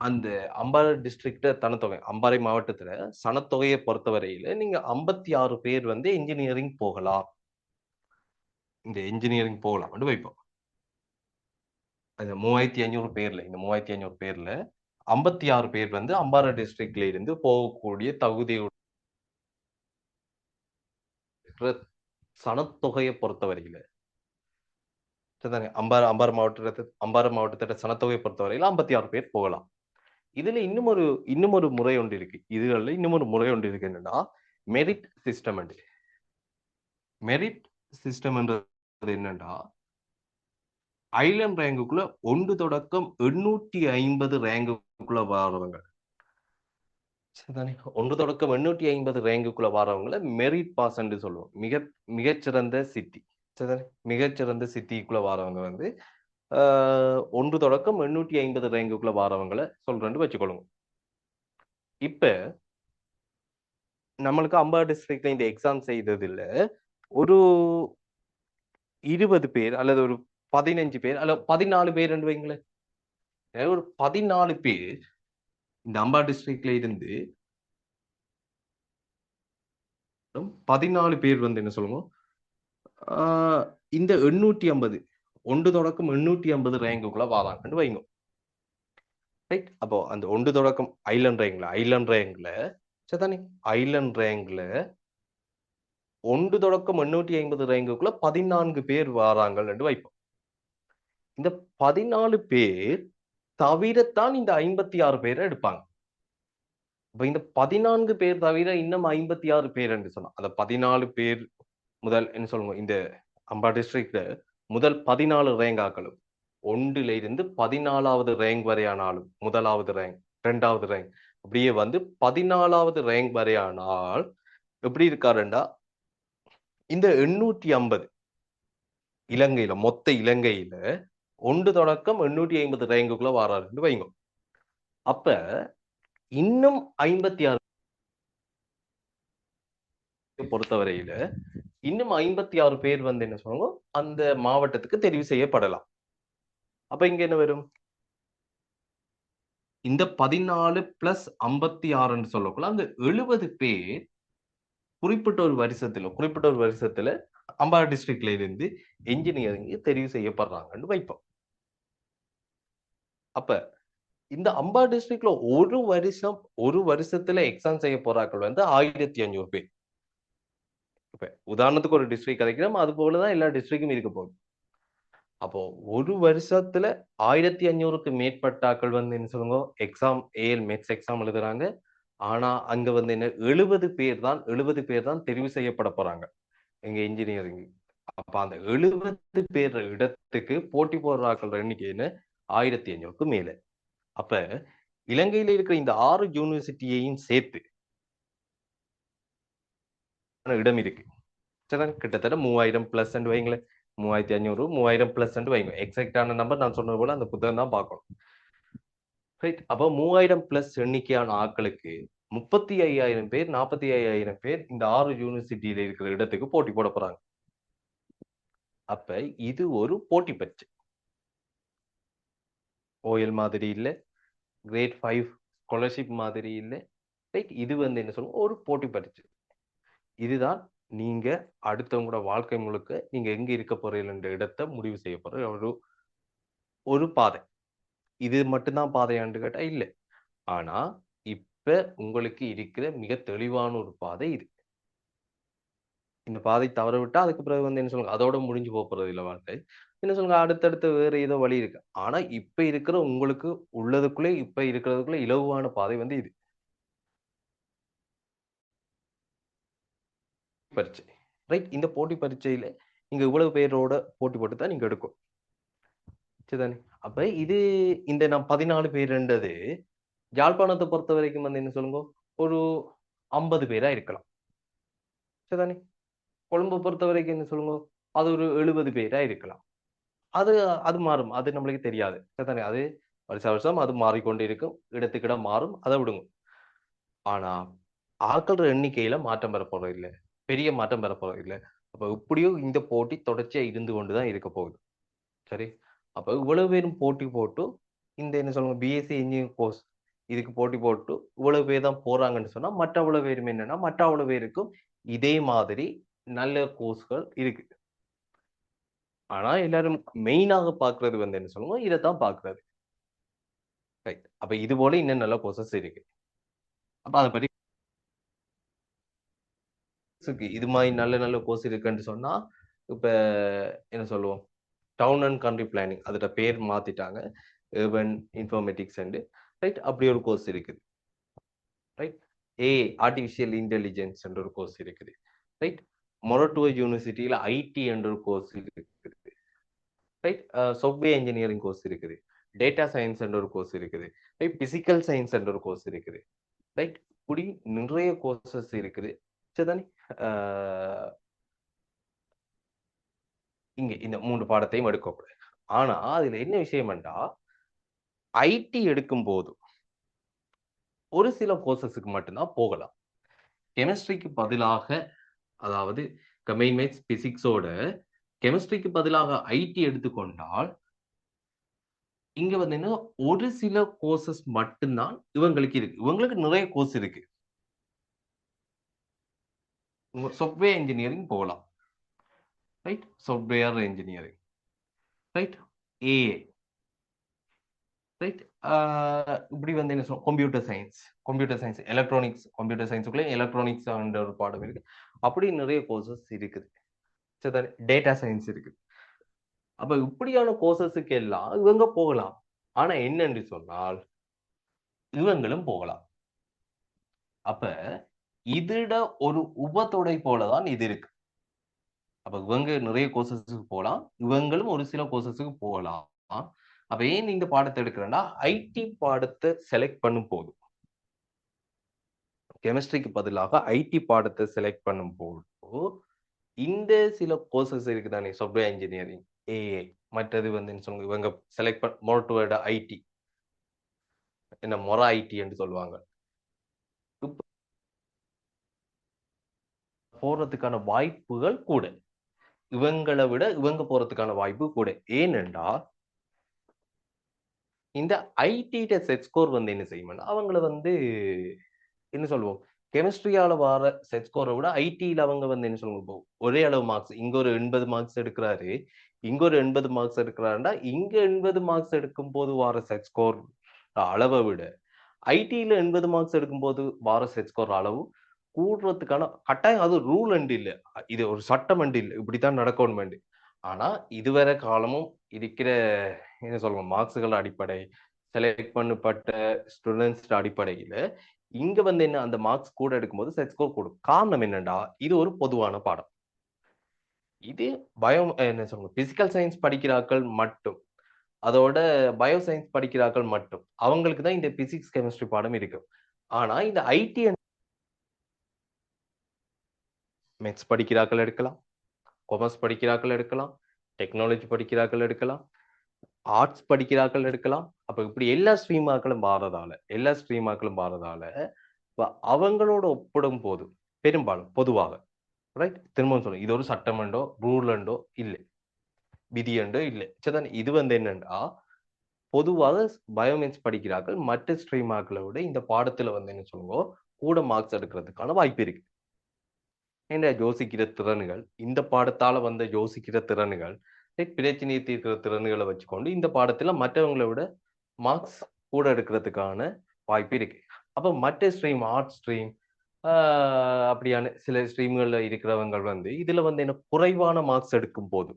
அந்த அம்பாறை டிஸ்ட்ரிக்ட் தனத்தொகை, அம்பாறை மாவட்டத்துல சனத்தொகையை பொறுத்தவரையில நீங்க 56 பேர் வந்து இன்ஜினியரிங் போகலாம். இந்த இன்ஜினியரிங் போகலாம் வைப்போம். அந்த 3500 பேர்ல இந்த 3500 பேர்ல 56 பேர் வந்து அம்பாறை டிஸ்ட்ரிக்ட்ல இருந்து போகக்கூடிய தகுதியுடைய சனத்தொகையை பொறுத்தவரையில அம்பாறை மாவட்டத்தோட சனத்தொகையை பொறுத்தவரையில 56 பேர் போகலாம். இதுல இன்னும் ஒரு முறை ஒன்று இருக்கு. இதுல இன்னும் ஒரு முறை ஒன்று இருக்கு. என்னன்னா மெரிட் சிஸ்டம். மெரிட் சிஸ்டம் என்றது என்னன்னா ஐலண்ட் ரேங்குக்குள்ள 1 தொடக்கம் 850 ரேங்குக்குள்ள வரவங்க, 1 தொடக்கம் 850 ரேங்குக்குள்ள வரவங்களை மெரிட் பாஸ் என்று சொல்லுவோம். மிகச்சிறந்த சிட்டி, மிகச்சிறந்த சிட்டிக்குள்ள வரவங்க வந்து 1 தொடக்கம் 850 ரேங்குக்குள்ள வரவங்களை சொல்றேன்னு வச்சுக்கொள்ளுங்க. இப்ப நம்மளுக்கு அம்பாறை டிஸ்ட்ரிக்ட்ல இந்த எக்ஸாம் செய்தது இல்ல ஒரு 20 பேர் அல்லது ஒரு 15 பேர் அல்ல 14 பேர் என்று வைங்களேன். ஒரு 14 பேர் இந்த அம்பாறை டிஸ்ட்ரிக்ட்ல இருந்து 14 பேர் வந்து என்ன சொல்லுவோம், இந்த 850 1 தொடக்கம் 850 ரேங்குக்குள்ள வாராங்கன்னு வைங்க. ரைட்? அப்போ அந்த 1 தொடக்கம் ஐலண்ட் ரேங்க்ல சரிதானே, ஐலண்ட் ரேங்க்ல 1 தொடக்கம் 850 ரேங்குக்குள்ள 14 பேர் வாராங்கன்னு வைப்போம். இந்த 14 பேர் தவிரத்தான் இந்த 56 பேரை எடுப்பாங்க. இப்ப இந்த 14 பேர் தவிர இன்னும் 56 பேர் என்று சொன்னா அந்த 14 பேர் முதல் என்ன சொல்லுங்க, இந்த அம்பா டிஸ்ட்ரிக்ட்ல முதல் 14 ரேங்காக்களும் ஒன்றுல இருந்து 14வது ரேங்க் வரையானாலும், முதலாவது ரேங்க், 2வது ரேங்க், அப்படியே வந்து 14வது ரேங்க் வரையானால் எப்படி இருக்காருண்டா, இந்த 850 இலங்கையில, மொத்த இலங்கையில 1 தொடக்கம் 850 ரேங்குக்குள்ள வாராருன்னு வைங்க. அப்ப இன்னும் 56 பொறுத்தவரையில இன்னும் 56 பேர் வந்து என்ன சொல்லுவாங்க, அந்த மாவட்டத்துக்கு தெரிவு செய்யப்படலாம். அப்ப இங்க என்ன வரும், இந்த 14 பிளஸ் 56 சொல்லக்குள்ள அந்த 70 பேர் குறிப்பிட்ட ஒரு வருஷத்துல அம்பாறை டிஸ்ட்ரிக்ட்ல இருந்து என்ஜினியரிங் தெரிவு செய்யப்படுறாங்கன்னு வைப்போம். அப்ப இந்த அம்பாறை டிஸ்ட்ரிக்ட்ல ஒரு வருஷத்துல எக்ஸாம் செய்ய போறாக்கள் வந்து 1500 பேர். இப்ப உதாரணத்துக்கு ஒரு டிஸ்ட்ரிக்ட் கிடைக்கிறோம், அது போலதான் எல்லா டிஸ்ட்ரிக்டும் இருக்க போகுது. அப்போ ஒரு வருஷத்துல 1500க்கு மேற்பட்டாக்கள் வந்து என்ன சொல்லுங்க, எக்ஸாம் ஏஎல் மெட்ஸ் எக்ஸாம் எழுதுறாங்க. ஆனா அங்க வந்து என்ன 70 பேர் தான் தெரிவு செய்யப்பட போறாங்க எங்க இன்ஜினியரிங். அப்ப அந்த 70 பேர் இடத்துக்கு போட்டி போடுற ஆட்கள் எண்ணிக்கைன்னு 1500க்கு மேல. அப்ப இலங்கையில இருக்கிற இந்த 6 யூனிவர்சிட்டியையும் சேர்த்து இடம் இருக்கு. கிட்டத்தட்ட 3000 பிளஸ் வைங்களேன். 3500, 3000 பிளஸ் வைங்க. எக்ஸாக்டான நம்பர் நான் சொன்னது போல அந்த புத்தகம் தான் பார்க்கணும். ரைட். அப்போ 3000 பிளஸ் எண்ணிக்கையான ஆட்களுக்கு 35,000 பேர், 45,000 பேர் இந்த 6 யூனிவர்சிட்டியில இருக்கிற இடத்துக்கு போட்டி போட போறாங்க. அப்ப இது ஒரு போட்டி பரீட்சை. ஓஎல் மாதிரி இல்ல, கிரேட் 5 ஸ்காலர்ஷிப் மாதிரி இல்ல. ரைட். இது வந்து என்ன சொல்லுவோம், ஒரு போட்டி பரீட்சை. இதுதான் நீங்க அடுத்தவங்களோட வாழ்க்கை முழுக்க நீங்க எங்க இருக்க போறீங்கன்ற இடத்தை முடிவு செய்ய போற ஒரு பாதை. இது மட்டும்தான் பாதையான்னு கேட்டா இல்ல. ஆனா இப்ப உங்களுக்கு இருக்கிற மிக தெளிவான ஒரு பாதை இது. இந்த பாதை தவற விட்டா அதுக்கு பிறகு வந்து என்ன சொல்லுங்க, அதோட முடிஞ்சு போறது இல்ல வாழ்க்கை. என்ன சொல்லுங்க, அடுத்தடுத்து வேற ஏதோ வழி இருக்கு. ஆனா இப்ப இருக்கிற உங்களுக்கு உள்ளதுக்குள்ளே இப்ப இருக்கிறதுக்குள்ள இலகுவான பாதை வந்து இது பரீட்சை. ரைட். இந்த போட்டி பரீட்சையில நீங்க இவ்வளவு பேரோட போட்டி போட்டு தான் நீங்க எடுக்கும். சரிதானே? அப்ப இது இந்த நான் 14 பேருன்றது யாழ்ப்பாணத்தை பொறுத்த வரைக்கும் வந்து என்ன சொல்லுங்க, ஒரு 50 பேரா இருக்கலாம். சரிதானே? கொழும்பு பொறுத்த வரைக்கும் என்ன சொல்லுங்க, அது ஒரு 70 பேரா இருக்கலாம். அது அது மாறும். அது நம்மளுக்கு தெரியாது. சரிதானே? அது வருஷம் அது மாறிக்கொண்டு இருக்கும். இடத்துக்கு இடம் மாறும். அதை விடுங்க. ஆனா ஆட்கள் எண்ணிக்கையில மாற்றம் பெற போறது இல்ல. பெரிய மாற்றம் பெற போறது இல்ல. அப்ப எப்படியும் இந்த போட்டி தொடர்ச்சியா இருந்து கொண்டுதான் இருக்க போகுது. சரி. அப்ப இவ்வளவு பேரும் போட்டி போட்டு இந்த என்ன சொல்லுங்க, பிஎஸ்சி இன்ஜினியரிங் கோர்ஸ் இதுக்கு போட்டி போட்டு இவ்வளவு பேர் தான் போறாங்கன்னு சொன்னா, மற்ற அவ்வளவு பேரும் என்னன்னா, மற்ற அவ்வளவு பேருக்கும் இதே மாதிரி நல்ல கோர்ஸ்கள் இருக்கு. ஆனா எல்லாரும் மெயினாக பாக்குறது வந்து என்ன சொல்லுவோம், இதைத்தான் பாக்குறது. ரைட். அப்ப இது போல இன்னும் நல்ல கோர்சஸ் இருக்கு. அப்ப அதை பத்தி இது மாதிரி நல்ல நல்ல கோர்ஸ் இருக்குன்னு சொன்னா, இப்ப என்ன சொல்லுவோம், டவுன் அண்ட் கண்ட்ரி பிளானிங் அதோட பேர் மாத்திட்டாங்க, urban இன்ஃபர்மேட்டிக்ஸ் ரைட். அப்படி ஒரு கோர்ஸ் இருக்குது. ரைட். ஆர்டிஃபிஷியல் இன்டெலிஜென்ஸ் என்ற ஒரு கோர்ஸ் இருக்குது. ரைட். மொரட்டுவ யூனிவர்சிட்டியில ஐடி என்ற ஒரு கோர்ஸ் இருக்குது. ரைட். சாஃப்ட்வேர் இன்ஜினியரிங் கோர்ஸ் இருக்குது. டேட்டா சயின்ஸ் என்ற ஒரு கோர்ஸ் இருக்குது. ரைட். பிசிக்கல் சயின்ஸ் என்ற ஒரு கோர்ஸ் இருக்குது. ரைட். இப்படி நிறைய கோர்சஸ் இருக்குது. சரிதானே? இங்க இந்த 3 பாடத்தையும் எடுக்கக்கூடாது. ஆனா அதுல என்ன விஷயம்டா, ஐடி எடுக்கும் போது ஒரு சில கோர்சஸுக்கு மட்டும்தான் போகலாம். கெமிஸ்ட்ரிக்கு பதிலாக, அதாவது கம்பைன்ட் மேத்ஸ் பிசிக்ஸோட கெமிஸ்ட்ரிக்கு பதிலாக ஐடி எடுத்துக்கொண்டால், இங்க வந்து என்ன, ஒரு சில கோர்சஸ் மட்டும்தான் இவங்களுக்கு இருக்கு. இவங்களுக்கு நிறைய கோர்ஸ் இருக்கு. சாஃப்ட்வேர் இன்ஜினியரிங் போகலாம். ரைட். Software engineering. ரைட். ஏஏ. ரைட். இப்படி வந்து என்ன சொல்லுவோம், கம்ப்யூட்டர் சயின்ஸ், எலக்ட்ரானிக்ஸ், கம்ப்யூட்டர் சயின்ஸுக்குள்ளே எலக்ட்ரானிக்ஸ் ஒரு பாடம் இருக்கு. அப்படி நிறைய கோர்சஸ் இருக்குது. சரி. டேட்டா சயின்ஸ் இருக்கு. அப்ப இப்படியான கோர்சஸுக்கு எல்லாம் இவங்க போகலாம். ஆனா என்னன்னு சொன்னால் இவங்களும் போகலாம். அப்ப இதோட ஒரு உபத்தொடை போலதான் இது இருக்கு. அப்ப இவங்க நிறைய கோர்சஸுக்கு போகலாம், இவங்களும் ஒரு சில கோர்சஸுக்கு போகலாம். அப்ப ஏன் இந்த பாடத்தை எடுக்கிறேன்னா ஐடி பாடத்தை செலக்ட் பண்ணும் போது கெமிஸ்ட்ரிக்கு பதிலாக ஐடி பாடத்தை செலக்ட் பண்ணும் போது இந்த சில கோர்சஸ் இருக்குதானே சாஃப்ட்வேர் இன்ஜினியரிங் ஏஐ மற்றது வந்து சொல்லுங்க இவங்க செலக்ட் பண்ண மோர் டுவர்ட் ஐடி என்ன மொர ஐடி என்று சொல்லுவாங்க போறதுக்கான வாய்ப்புகள் கூட இவங்களை விட இவங்க போறதுக்கான வாய்ப்பு கூட ஏனென்றா இந்த ஐடிட செட் ஸ்கோர் வந்து என்ன செய்யணும் அவங்கள வந்து என்ன சொல்லுவோம் கெமிஸ்ட்ரியால வர செட் ஸ்கோரை விட ஐடியில அவங்க வந்து என்ன சொல்லுங்க ஒரே அளவு மார்க்ஸ் இங்க ஒரு 80 மார்க்ஸ் எடுக்கிறாரு இங்க ஒரு 80 மார்க்ஸ் எடுக்கிறாருன்னா இங்க 80 மார்க்ஸ் எடுக்கும் போது வர செட் ஸ்கோர் அளவை விட ஐடியில 80 மார்க்ஸ் எடுக்கும் போது வர செட் ஸ்கோர் அளவு கூடுறதுக்கான கட்டாயம் அது ரூல் அண்ட் இல்லை இது ஒரு சட்டம் அண்ட் இல்லை இப்படித்தான் நடக்கணும் ஆனா இதுவரை காலமும் இருக்கிற என்ன சொல்லுவோம் மார்க்ஸுகள் அடிப்படை செலக்ட் பண்ணப்பட்ட ஸ்டூடெண்ட்ஸ் அடிப்படையில இங்க வந்து என்ன அந்த மார்க்ஸ் கூட எடுக்கும்போது செட் ஸ்கோர் கூடும் காரணம் என்னண்டா இது ஒரு பொதுவான பாடம் இது பயோ என்ன சொல்லுங்க பிசிக்கல் சயின்ஸ் படிக்கிறார்கள் மட்டும் அதோட பயோ சயின்ஸ் படிக்கிறார்கள் மட்டும் அவங்களுக்கு தான் இந்த பிசிக்ஸ் கெமிஸ்ட்ரி பாடம் இருக்கு ஆனா இந்த ஐடி மேத்ஸ் படிக்கிறார்கள் எடுக்கலாம் காமர்ஸ் படிக்கிறார்கள் எடுக்கலாம் டெக்னாலஜி படிக்கிறார்கள் எடுக்கலாம் ஆர்ட்ஸ் படிக்கிறார்கள் எடுக்கலாம் அப்ப இப்படி எல்லா ஸ்ட்ரீமாக்களும் மாறதால அவங்களோட ஒப்பிடும் போது பெரும்பாலும் பொதுவாக ரைட் திரும்பவும் சொல்லுங்க இது ஒரு சட்டமன்றோ ரூலண்டோ இல்லை விதியண்டோ இல்லை சரிதான் இது வந்து என்னன்னா பொதுவாக பயோமேத்ஸ் படிக்கிறார்கள் மற்ற ஸ்ட்ரீமாக்களை விட இந்த பாடத்துல வந்து என்ன சொல்லுவோம் கூட மார்க்ஸ் எடுக்கிறதுக்கான வாய்ப்பு இருக்கு என்ன யோசிக்கிற திறன்கள் இந்த பாடத்தால வந்த யோசிக்கிற திறன்கள் பிரச்சனையை தீர்க்கிற திறன்களை வச்சுக்கொண்டு இந்த பாடத்துல மற்றவங்களை விட மார்க்ஸ் கூட எடுக்கிறதுக்கான வாய்ப்பு இருக்கு அப்ப மற்ற ஸ்ட்ரீம் ஆர்ட் ஸ்ட்ரீம் அப்படியான சில ஸ்ட்ரீம்கள்ல இருக்கிறவங்க வந்து இதுல வந்து என்ன குறைவான மார்க்ஸ் எடுக்கும் போது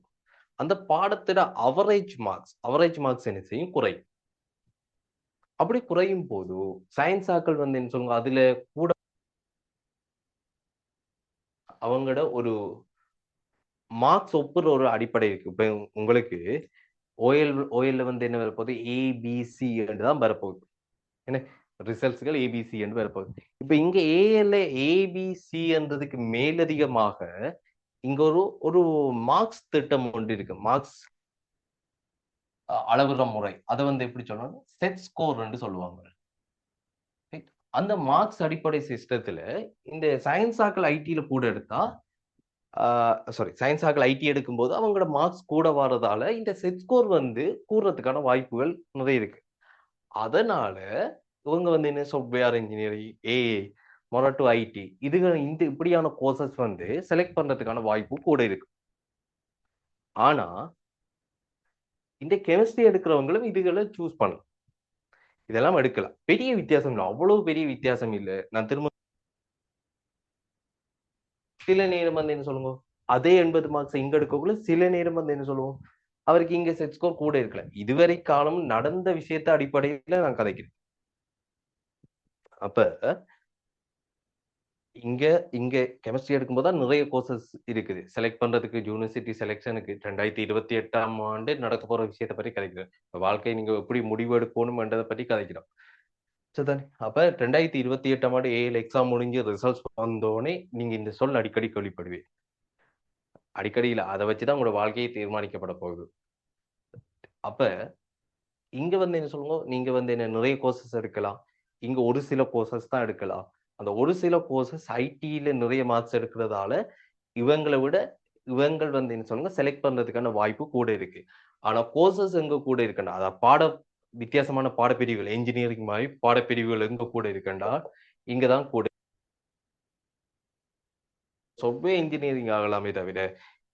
அந்த பாடத்துல அவரேஜ் மார்க்ஸ் என்ன செய்யும் குறையும் அப்படி குறையும் போது சயின்ஸ் ஆக்கள் வந்து என்ன சொல்லுங்க அதுல கூட அவங்களோட ஒரு மார்க்ஸ் ஒப்புற ஒரு அடிப்படை இருக்கு இப்ப உங்களுக்கு ஓஎல்ல வந்து என்ன வரப்போகுது ஏபிசி தான் வரப்போகுது என்ன ரிசல்ட்ஸ்கள் ஏபிசி என்று வரப்போகுது இப்ப இங்க ஏஎல்ல ஏபிசி என்றதுக்கு மேலதிகமாக இங்க ஒரு மார்க்ஸ் திட்டம் ஒன்று இருக்கு மார்க்ஸ் அளவுற முறை அதை வந்து எப்படி சொல்லணும் செட் ஸ்கோர் என்று சொல்லுவாங்க அந்த மார்க்ஸ் அடிப்படை சிஸ்டத்துல இந்த சயின்ஸ் ஆக்கள் ஐடியில கூட எடுத்தா சயின்ஸ் ஆக்கள் ஐடி எடுக்கும்போது அவங்களோட மார்க்ஸ் கூட வர்றதால இந்த செட் ஸ்கோர் வந்து கூடுறதுக்கான வாய்ப்புகள் நிறைய இருக்கு அதனால இவங்க வந்து என்ன சாஃப்ட்வேர் இன்ஜினியரிங் ஏஐ மொரட்டு ஐடி இதுகள் இந்த இப்படியான கோர்சஸ் வந்து செலக்ட் பண்றதுக்கான வாய்ப்பு கூட இருக்கு ஆனா இந்த கெமிஸ்ட்ரி எடுக்கிறவங்களும் இதுகளை சூஸ் பண்ணலாம் இதெல்லாம் எடுக்கலாம் பெரிய வித்தியாசம் இல்லை அவ்வளவு பெரிய வித்தியாசம் இல்லை நான் திரும்ப சில நேரம் வந்து என்ன சொல்லுங்க அதே 80 மார்க்ஸ் இங்க எடுக்கக்குள்ள சில நேரம் வந்து என்ன சொல்லுவோம் அவருக்கு இங்க செட் ஸ்கோர் கூட இருக்கல இதுவரை காலம் நடந்த விஷயத்த அடிப்படையில நான் கதைக்கிறேன் அப்ப இங்க கெமிஸ்ட்ரி எடுக்கும்போது தான் நிறைய கோர்சஸ் இருக்குது செலக்ட் பண்றதுக்கு யூனிவர்சிட்டி செலெக்ஷனுக்கு 2028ஆம் ஆண்டு நடக்க போற விஷயத்தை பற்றி கதைக்கிறோம் வாழ்க்கை நீங்க எப்படி முடிவு எடுக்கணும்ன்றதை பற்றி கதைக்கிறோம் சரிதானே அப்ப 2028ஆம் ஆண்டு ஏஎல் எக்ஸாம் முடிஞ்சு ரிசல்ட்ஸ் வந்தோடனே நீங்க இந்த சொல் அடிக்கடி கேள்விப்படுவீங்க அடிக்கடியில் அதை வச்சுதான் உங்களோட வாழ்க்கையை தீர்மானிக்கப்பட போகுது அப்ப இங்க வந்து என்ன சொல்லுங்க நீங்க வந்து என்ன நிறைய கோர்சஸ் எடுக்கலாம் இங்க ஒரு சில கோர்சஸ் தான் எடுக்கலாம் அந்த ஒரு சில கோர்சஸ் ஐடியில நிறைய மார்க்ஸ் எடுக்கிறதால இவங்களை விட இவங்கள் வந்து என்ன சொல்லுங்க செலக்ட் பண்றதுக்கான வாய்ப்பு கூட இருக்கு ஆனா கோர்சஸ் எங்க கூட இருக்குன்னா அதாவது வித்தியாசமான பாடப்பிரிவுகள் என்ஜினியரிங் மாதிரி பாடப்பிரிவுகள் எங்க கூட இருக்குண்டா இங்கதான் கூட சாஃப்ட்வேர் இன்ஜினியரிங் ஆகலாமே தவிர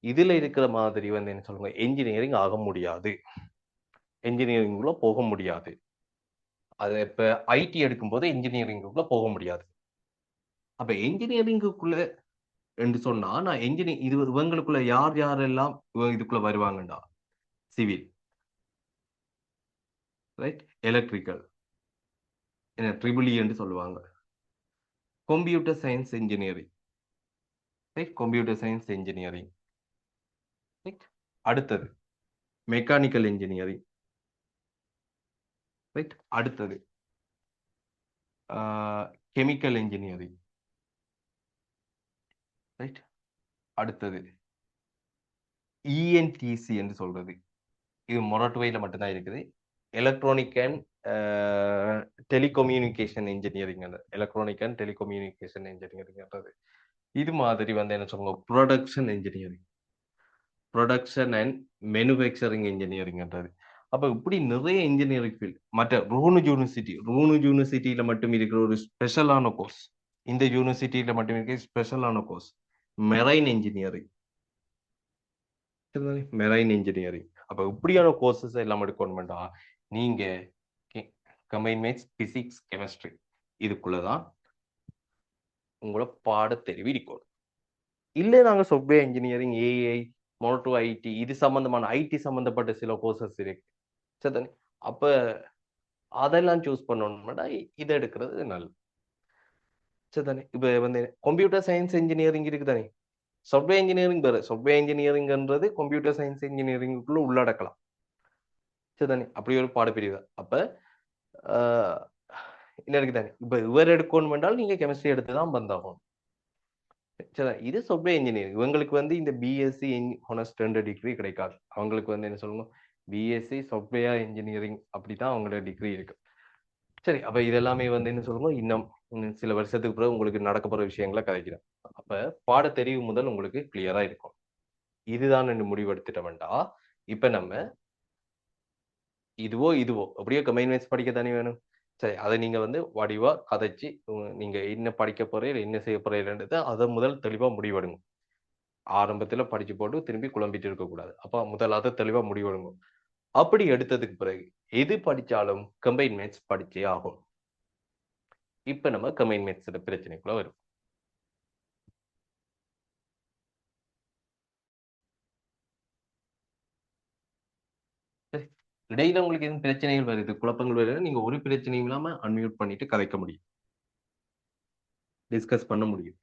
இதுல இருக்கிற மாதிரி வந்து என்ன சொல்லுங்க என்ஜினியரிங் ஆக முடியாது என்ஜினியரிங்குள்ள போக முடியாது அது இப்ப ஐடி எடுக்கும்போது என்ஜினியரிங்குள்ள போக முடியாது அப்ப என்ஜினியரிங்குள்ள என்று சொன்னா நான் இது இவங்களுக்குள்ள யாரெல்லாம் இதுக்குள்ள வருவாங்கண்டா சிவில் ரைட் எலக்ட்ரிக்கல் என்ன ட்ரிபிள் என்று சொல்லுவாங்க computer science engineering right computer science engineering அடுத்தது மெக்கானிக்கல் இன்ஜினியரிங் ரைட். அடுத்தது கெமிக்கல் இன்ஜினியரிங். ரைட். அடுத்தது இஎன்டிசி என்று சொல்றது. இது மொரட்டுவையில மட்டும்தான் இருக்குது. Electronic and telecommunication engineering. Electronic and telecommunication இன்ஜினியரிங்ன்றது இது மாதிரி வந்து என்ன சொல்லுவாங்க, production engineering, production and manufacturing இன்ஜினியரிங்ன்றது. அப்ப இப்படி நிறைய இன்ஜினியரிங் ஃபீல்ட். மற்ற ரூனு யூனிவர்சிட்டியில மட்டும் இருக்கிற ஒரு ஸ்பெஷலான கோர்ஸ், இந்த யூனிவர்சிட்டியில மட்டும் இருக்கிற ஸ்பெஷலான course marine engineering. Marine engineering. அப்ப இப்படியான கோர்சஸ் எல்லாம் எடுக்கணும்டா நீங்க கம்பைன் மேத்ஸ், பிசிக்ஸ், கெமிஸ்ட்ரி இதுக்குள்ளதான் உங்களோட பாடத்தெரிவு இருக்கணும். இல்லை நாங்க சாஃப்ட்வேர் இன்ஜினியரிங், ஏஐ, மோட்டோ ஐடி இது சம்பந்தமான ஐடி சம்பந்தப்பட்ட சில கோர்சஸ் இருக்கு. சரி, அப்ப அதெல்லாம் சூஸ் பண்ணணும்னா இதை எடுக்கிறது நல்லது. சரிதானே. இப்ப வந்து கம்ப்யூட்டர் சயின்ஸ் இன்ஜினியரிங் இருக்குதானே, சாஃப்ட்வேர் இன்ஜினியரிங் வேறு. சாஃப்ட்வேர் இன்ஜினியரிங்ன்றது கம்ப்யூட்டர் சயின்ஸ் இன்ஜினியரிங்குள்ள உள்ளடக்கலாம். சரிதானே, அப்படி ஒரு பாடப்பிரிவு. அப்ப என்ன இருக்குதானே, இப்ப இவர் எடுக்கணும் என்றால் நீங்க கெமிஸ்ட்ரி எடுத்துதான் வந்தாகும். சரி, இது சாஃப்ட்வேர் இன்ஜினியரிங். இவங்களுக்கு வந்து இந்த பிஎஸ்சி ஹானர்ஸ் 2 டிகிரி கிடைக்காது. அவங்களுக்கு வந்து என்ன சொல்லணும், பிஎஸ்சி சாஃப்ட்வேர் இன்ஜினியரிங் அப்படிதான் அவங்களோட டிகிரி இருக்கு. சரி, அப்ப இதெல்லாமே வந்து என்ன சொல்லணும், இன்னும் சில வருஷத்துக்கு பிறகு உங்களுக்கு நடக்க போற விஷயங்களை கதைக்கிறேன். அப்ப பாடத்தெரிவு முதல் உங்களுக்கு கிளியரா இருக்கும். இதுதான் என்று முடிவெடுத்துட்ட வேண்டாம். இப்ப நம்ம இதுவோ அப்படியே கம்பைன் மேத்ஸ் படிக்க தானே வேணும். சரி, அதை நீங்க வந்து வடிவா கதைச்சு நீங்க என்ன படிக்க போறீங்க, என்ன செய்ய போறீங்கன்றதை அதை முதல் தெளிவா முடிவெடுங்க. ஆரம்பத்துல படிச்சு போட்டு திரும்பி குழம்பிட்டு இருக்கக்கூடாது. அப்ப முதல் அதை தெளிவா முடிவெடுங்க. அப்படி எடுத்ததுக்கு பிறகு எது படிச்சாலும் கம்பைன் மேத்ஸ் படிச்சே ஆகும். இப்ப நம்ம கம்பைன் மேத்ஸோட பிரச்சனைக்குள்ள வரும். இடையில உங்களுக்கு எதுவும் பிரச்சனைகள் வருது, குழப்பங்கள் வருது, நீங்க ஒரு பிரச்சனையும் இல்லாம அன்மியூட் பண்ணிட்டு கதைக்க முடியும், டிஸ்கஸ் பண்ண முடியும்.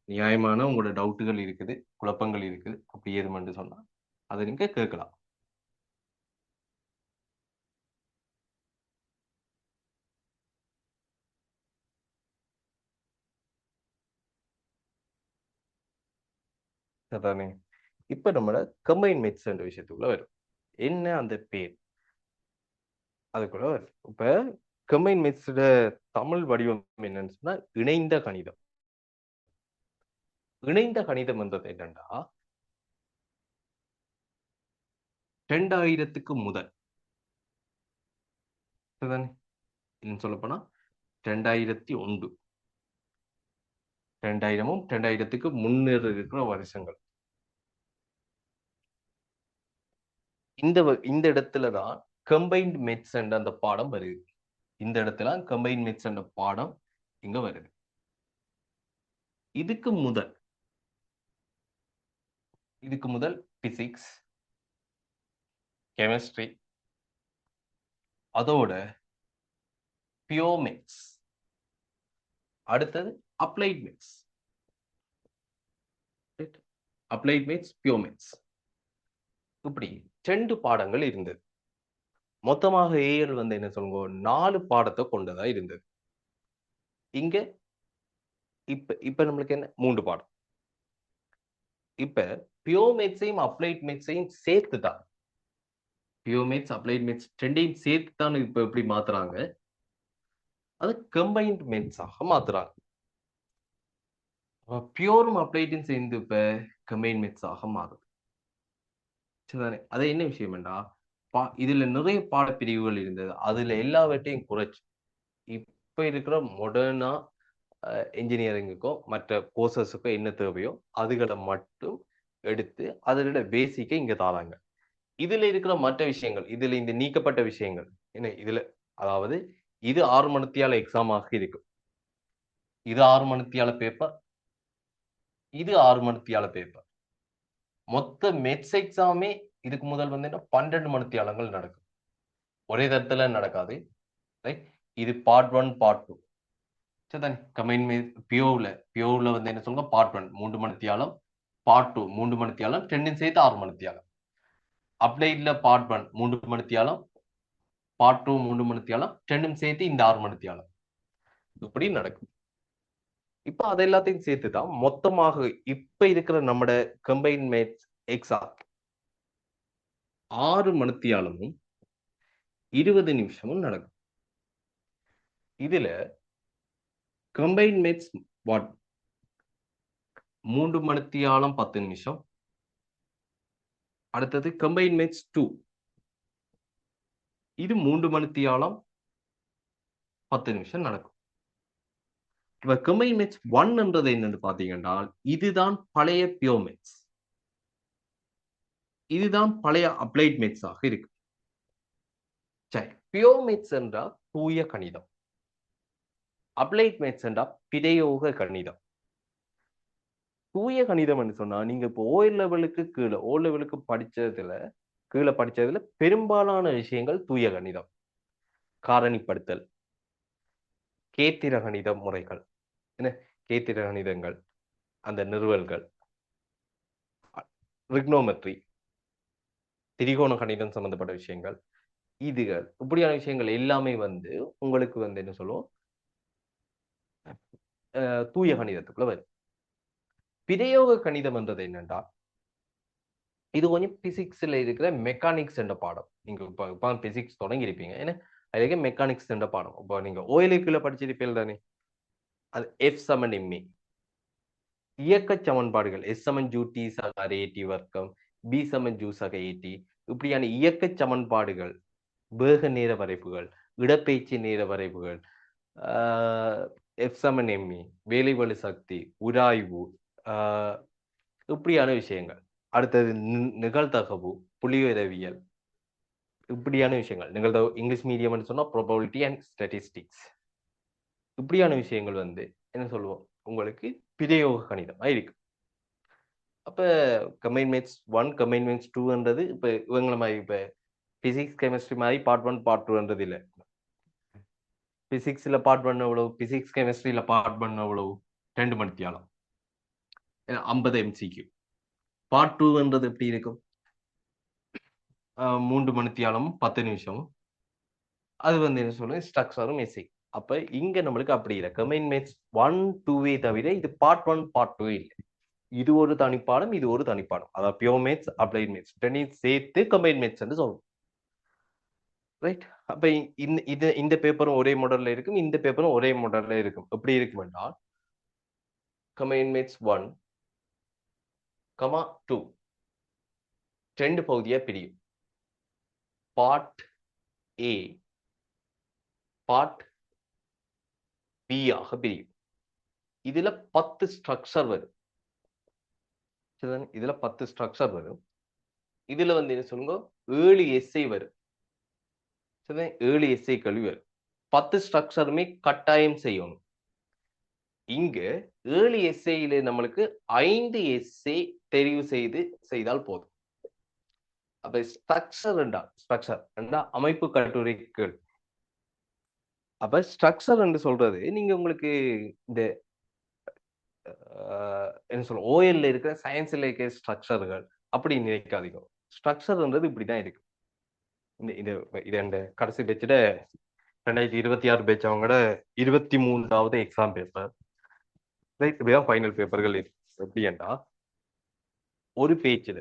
நியாயமான உங்களோட டவுட்டுகள் இருக்குது, குழப்பங்கள் இருக்குது, அப்படி ஏதுமென்று சொன்னா அதை நீங்க கேட்கலாம். அதானே. இப்ப நம்மள கம்பைன் மேத்ஸ் என்ற விஷயத்துக்குள்ள வரும். என்ன அந்த பேர், அதுக்குள்ள வரும். இப்ப கம்பைன் மேத்ஸோட தமிழ் வடிவம் என்னன்னு சொன்னா இணைந்த கணிதம். இணைந்த கணிதம் என்றது என்னன்னா 2000க்கு முதல் சொல்ல போனா 2001, 2000ம் 2000க்கு முன்னர் இருக்கிற வருஷங்கள். இந்த இடத்துலதான் கம்பைன்ட் மேத்ஸ் என்ற அந்த பாடம் வருது. இந்த இடத்துல கம்பைன்ட் மேத்ஸ் என்ற பாடம் இங்க வருது. இதுக்கு முதல் பிசிக்ஸ், கெமிஸ்ட்ரி, அதோட பியூர் மேத்ஸ், அடுத்தது applied maths. Applied maths, pure maths, இப்படி 2 பாடங்கள் இருந்தது. மொத்தமாக ஏஎல் வந்து என்ன சொல்லுங்க 4 பாடத்தை கொண்டதா இருந்தது. இங்க இப்ப நம்மளுக்கு என்ன 3 பாடம். இப்ப பியூர் மேத்ஸையும் அப்ளைட் மேத்ஸையும் சேர்த்துதான், பியூர் மேத்ஸ், அப்ளைட் மேத்ஸ் 2யும் சேர்த்து தான் இப்ப எப்படி மாத்துறாங்க, அது கம்பைன்ட் மேத்ஸாக மாத்துறாங்க. பியூரும் அப்ளைட்டும் சேர்ந்து இப்ப கம்பைன் மேத்ஸாக மாறுது. சரிதானே. அது என்ன விஷயம்டா, இதுல நிறைய பாடப்பிரிவுகள் இருந்தது, அதுல எல்லாவற்றையும் குறைச்சு இப்ப இருக்கிற மாடர்னா இன்ஜினியரிங்குக்கும் மற்ற கோர்சஸுக்கும் என்ன தேவையோ அதுகளை மட்டும் எடுத்து அதோட பேசிக்கை இங்க தாராங்க. இதுல இருக்கிற மற்ற விஷயங்கள், இதுல இந்த நீக்கப்பட்ட விஷயங்கள் என்ன, இதுல அதாவது இது 6 மணித்தியால எக்ஸாம் ஆக இருக்கும், இது 6 மணித்தியால பேப்பர், இது 6 மணித்தியால பேப்பர். மொத்த மெட்ஸ் எக்ஸாமே இதுக்கு முதல் வந்து 12 மணித்தியாலங்கள் நடக்கும், ஒரே தரத்துல நடக்காது. இது பார்ட் 1 பார்ட் 2. சரிதானே. கம்பைன் பியோவில் வந்து என்ன சொல்லுங்க, பார்ட் 1 3 மணித்தியாலம், பார்ட் 2 3 மணித்தியாலம், 2 சேர்த்து 6 மணித்தியாலம். அப்ளைட்ல பார்ட் 1 3 மணித்தியாலம், பார்ட் 2 3 மணித்தியாலம், ரெண்டும் சேர்த்து இந்த 6 மணித்தியாலம் இப்படி நடக்கும். இப்ப அது எல்லாத்தையும் சேர்த்துதான் மொத்தமாக இப்ப இருக்கிற நம்மட கம்பைன் மேத்ஸ் எக்ஸாம் 6 மணித்தியாலமும் 20 நிமிஷமும் நடக்கும். இதுல கம்பைன் மேத்ஸ் 1 3 மணித்தியாலம் 10 நிமிஷம். அடுத்தது கம்பைன் மேத்ஸ் 2 இது 3 மணித்தியாலம் 10 நிமிஷம் நடக்கும். இப்ப கம்பைன் மேத்ஸ் 1 என்றது என்னன்னு பாத்தீங்கன்னா இதுதான் பழைய பியூர் மேத்ஸ், இதுதான் பழைய அப்ளைட் மேத்ஸ் ஆக இருக்கு. சரி, பியூர் மேத்ஸ் என்றால் தூய கணிதம், அப்ளைட் மேத்ஸ் என்றால் பிரயோக கணிதம். தூய கணிதம் என்று சொன்னா நீங்க இப்போ ஓ லெவலுக்கு கீழே ஓ லெவலுக்கு படிச்சதுல பெரும்பாலான விஷயங்கள் தூய கணிதம். காரணிப்படுத்தல், கேத்திர கணித முறைகள், என்ன கேத்திர கணிதங்கள், அந்த நிறுவல்கள், ரிக்னோமெட்ரி, திரிகோண கணிதம் சம்பந்தப்பட்ட விஷயங்கள், இதுகள் இப்படியான விஷயங்கள் எல்லாமே உங்களுக்கு என்ன சொல்லுவோம், தூய கணிதத்துக்குள்ள வரும். பிரயோக கணிதம் என்றது என்னன்னா இது கொஞ்சம் பிசிக்ஸ்ல இருக்கிற மெக்கானிக்ஸ் என்ற பாடம். நீங்க இப்ப பிசிக்ஸ் தொடங்கி இருப்பீங்க, ஏன்னா அதுக்கு மெக்கானிக்ஸ் என்ற பாடம். இப்போ நீங்க ஓஎல்ஏக்குள்ள படிச்சிருப்பீங்க தானே, அது எஃப் சமன் எம்ஏ இயக்க சமன்பாடுகள், எஸ் சமன் ஜூ டி சக ஏடி வர்க்கம், பி சமன் ஜூ சக ஏடி, இப்படியான இயக்க சமன்பாடுகள், வேக நேர வரைப்புகள், இடப்பெயர்ச்சி நேர வரைப்புகள், எஃப் சமன் எம்ஏ, வேலைவலு சக்தி, உராய்வு, இப்படியான விஷயங்கள். அடுத்தது நிகழ்தகவு, புள்ளிவிவரவியல், இப்படியான விஷயங்கள். நிகழ்தகவு இங்கிலீஷ் மீடியம் சொன்னா ப்ராபபிலிட்டி அண்ட் ஸ்டாட்டிஸ்டிக்ஸ், இப்படியான விஷயங்கள் என்ன சொல்லுவோம் உங்களுக்கு பிரயோக கணிதம் இருக்கு. அப்ப கம்பைன் மேத்ஸ் 1 கம்பைன் மேத்ஸ் 2ன்றது இப்ப இவங்கள மாதிரி இப்ப பிசிக்ஸ் கெமிஸ்ட்ரி மாதிரி பார்ட் 1 பார்ட் 2ன்றது இல்ல. பிசிக்ஸ்ல பார்ட் 1 எவ்வளவு, பிசிக்ஸ் கெமிஸ்ட்ரியில பார்ட் 1 எவ்வளவு, 2 மணித்தியாலம் 50 எம்சிக்யூ. பார்ட் 2ன்றது எப்படி இருக்கும், 3 மணித்தியாலம் 10 நிமிஷம். அது என்ன சொல்லுங்க ஸ்ட்ரக்சரும் எஸ்ஐ. அப்ப இங்க நம்மளுக்கு அப்படி இல்லை. கம்பைன் மேத்ஸ் 1 2 தவிர இது பார்ட் 1 பார்ட் 2 இல்லை. இது ஒரு தனிப்பாடம், இது ஒரு தனிப்பாடம். அதாவது பியூர் மேத்ஸ், அப்ளைட் மேத்ஸ் ரெண்டையும் சேர்த்து கம்பைன் மேத்ஸ் என்று சொல்லுவோம். ரைட். அப்ப இந்த பேப்பரும் ஒரே மாடல்ல இருக்கும், இந்த பேப்பரும் ஒரே மாடல்ல இருக்கும். எப்படி இருக்கும் என்றால் கம்பைன் மேத்ஸ் 1, 2 ரெண்டு பகுதியா பிரியும். பார்ட் ஏ, பார்ட் பி ஆக பிரியும். இதுல 10 ஸ்ட்ரக்சர் வரும். இதுல 10 ஸ்ட்ரக்சர் வரும். இதுல என்ன சொல்லுங்க 7 எஸ்ஐ வரும். 7 எஸ்ஐ கல்வி வரும். 10 ஸ்ட்ரக்சருமே கட்டாயம் செய்யணும். இங்க 7 எஸ்ஐல நம்மளுக்கு 5 எஸ்ஐ தெரிவு செய்தால் போதும். அப்ப ஸ்ட்ரக்சர் அமைப்பு கட்டுரைகள். அப்ப ஸ்ட்ரக்சர் என்று சொல்றது நீங்க உங்களுக்கு இந்த என்ன சொல்ல ஓஎல்ல இருக்கிற சயின்ஸ்ல இருக்கிற ஸ்ட்ரக்சர்கள் அப்படி நினைக்காதீங்க. ஸ்ட்ரக்சர்ன்றது இப்படிதான் இருக்கு. இந்த கடைசி பேச்சுட 2026 பேட்ச் அவங்களோட 23வது எக்ஸாம் பேப்பர். இப்படிதான் ஃபைனல் பேப்பர்கள் எப்படி என்றா ஒரு பேஜ்ல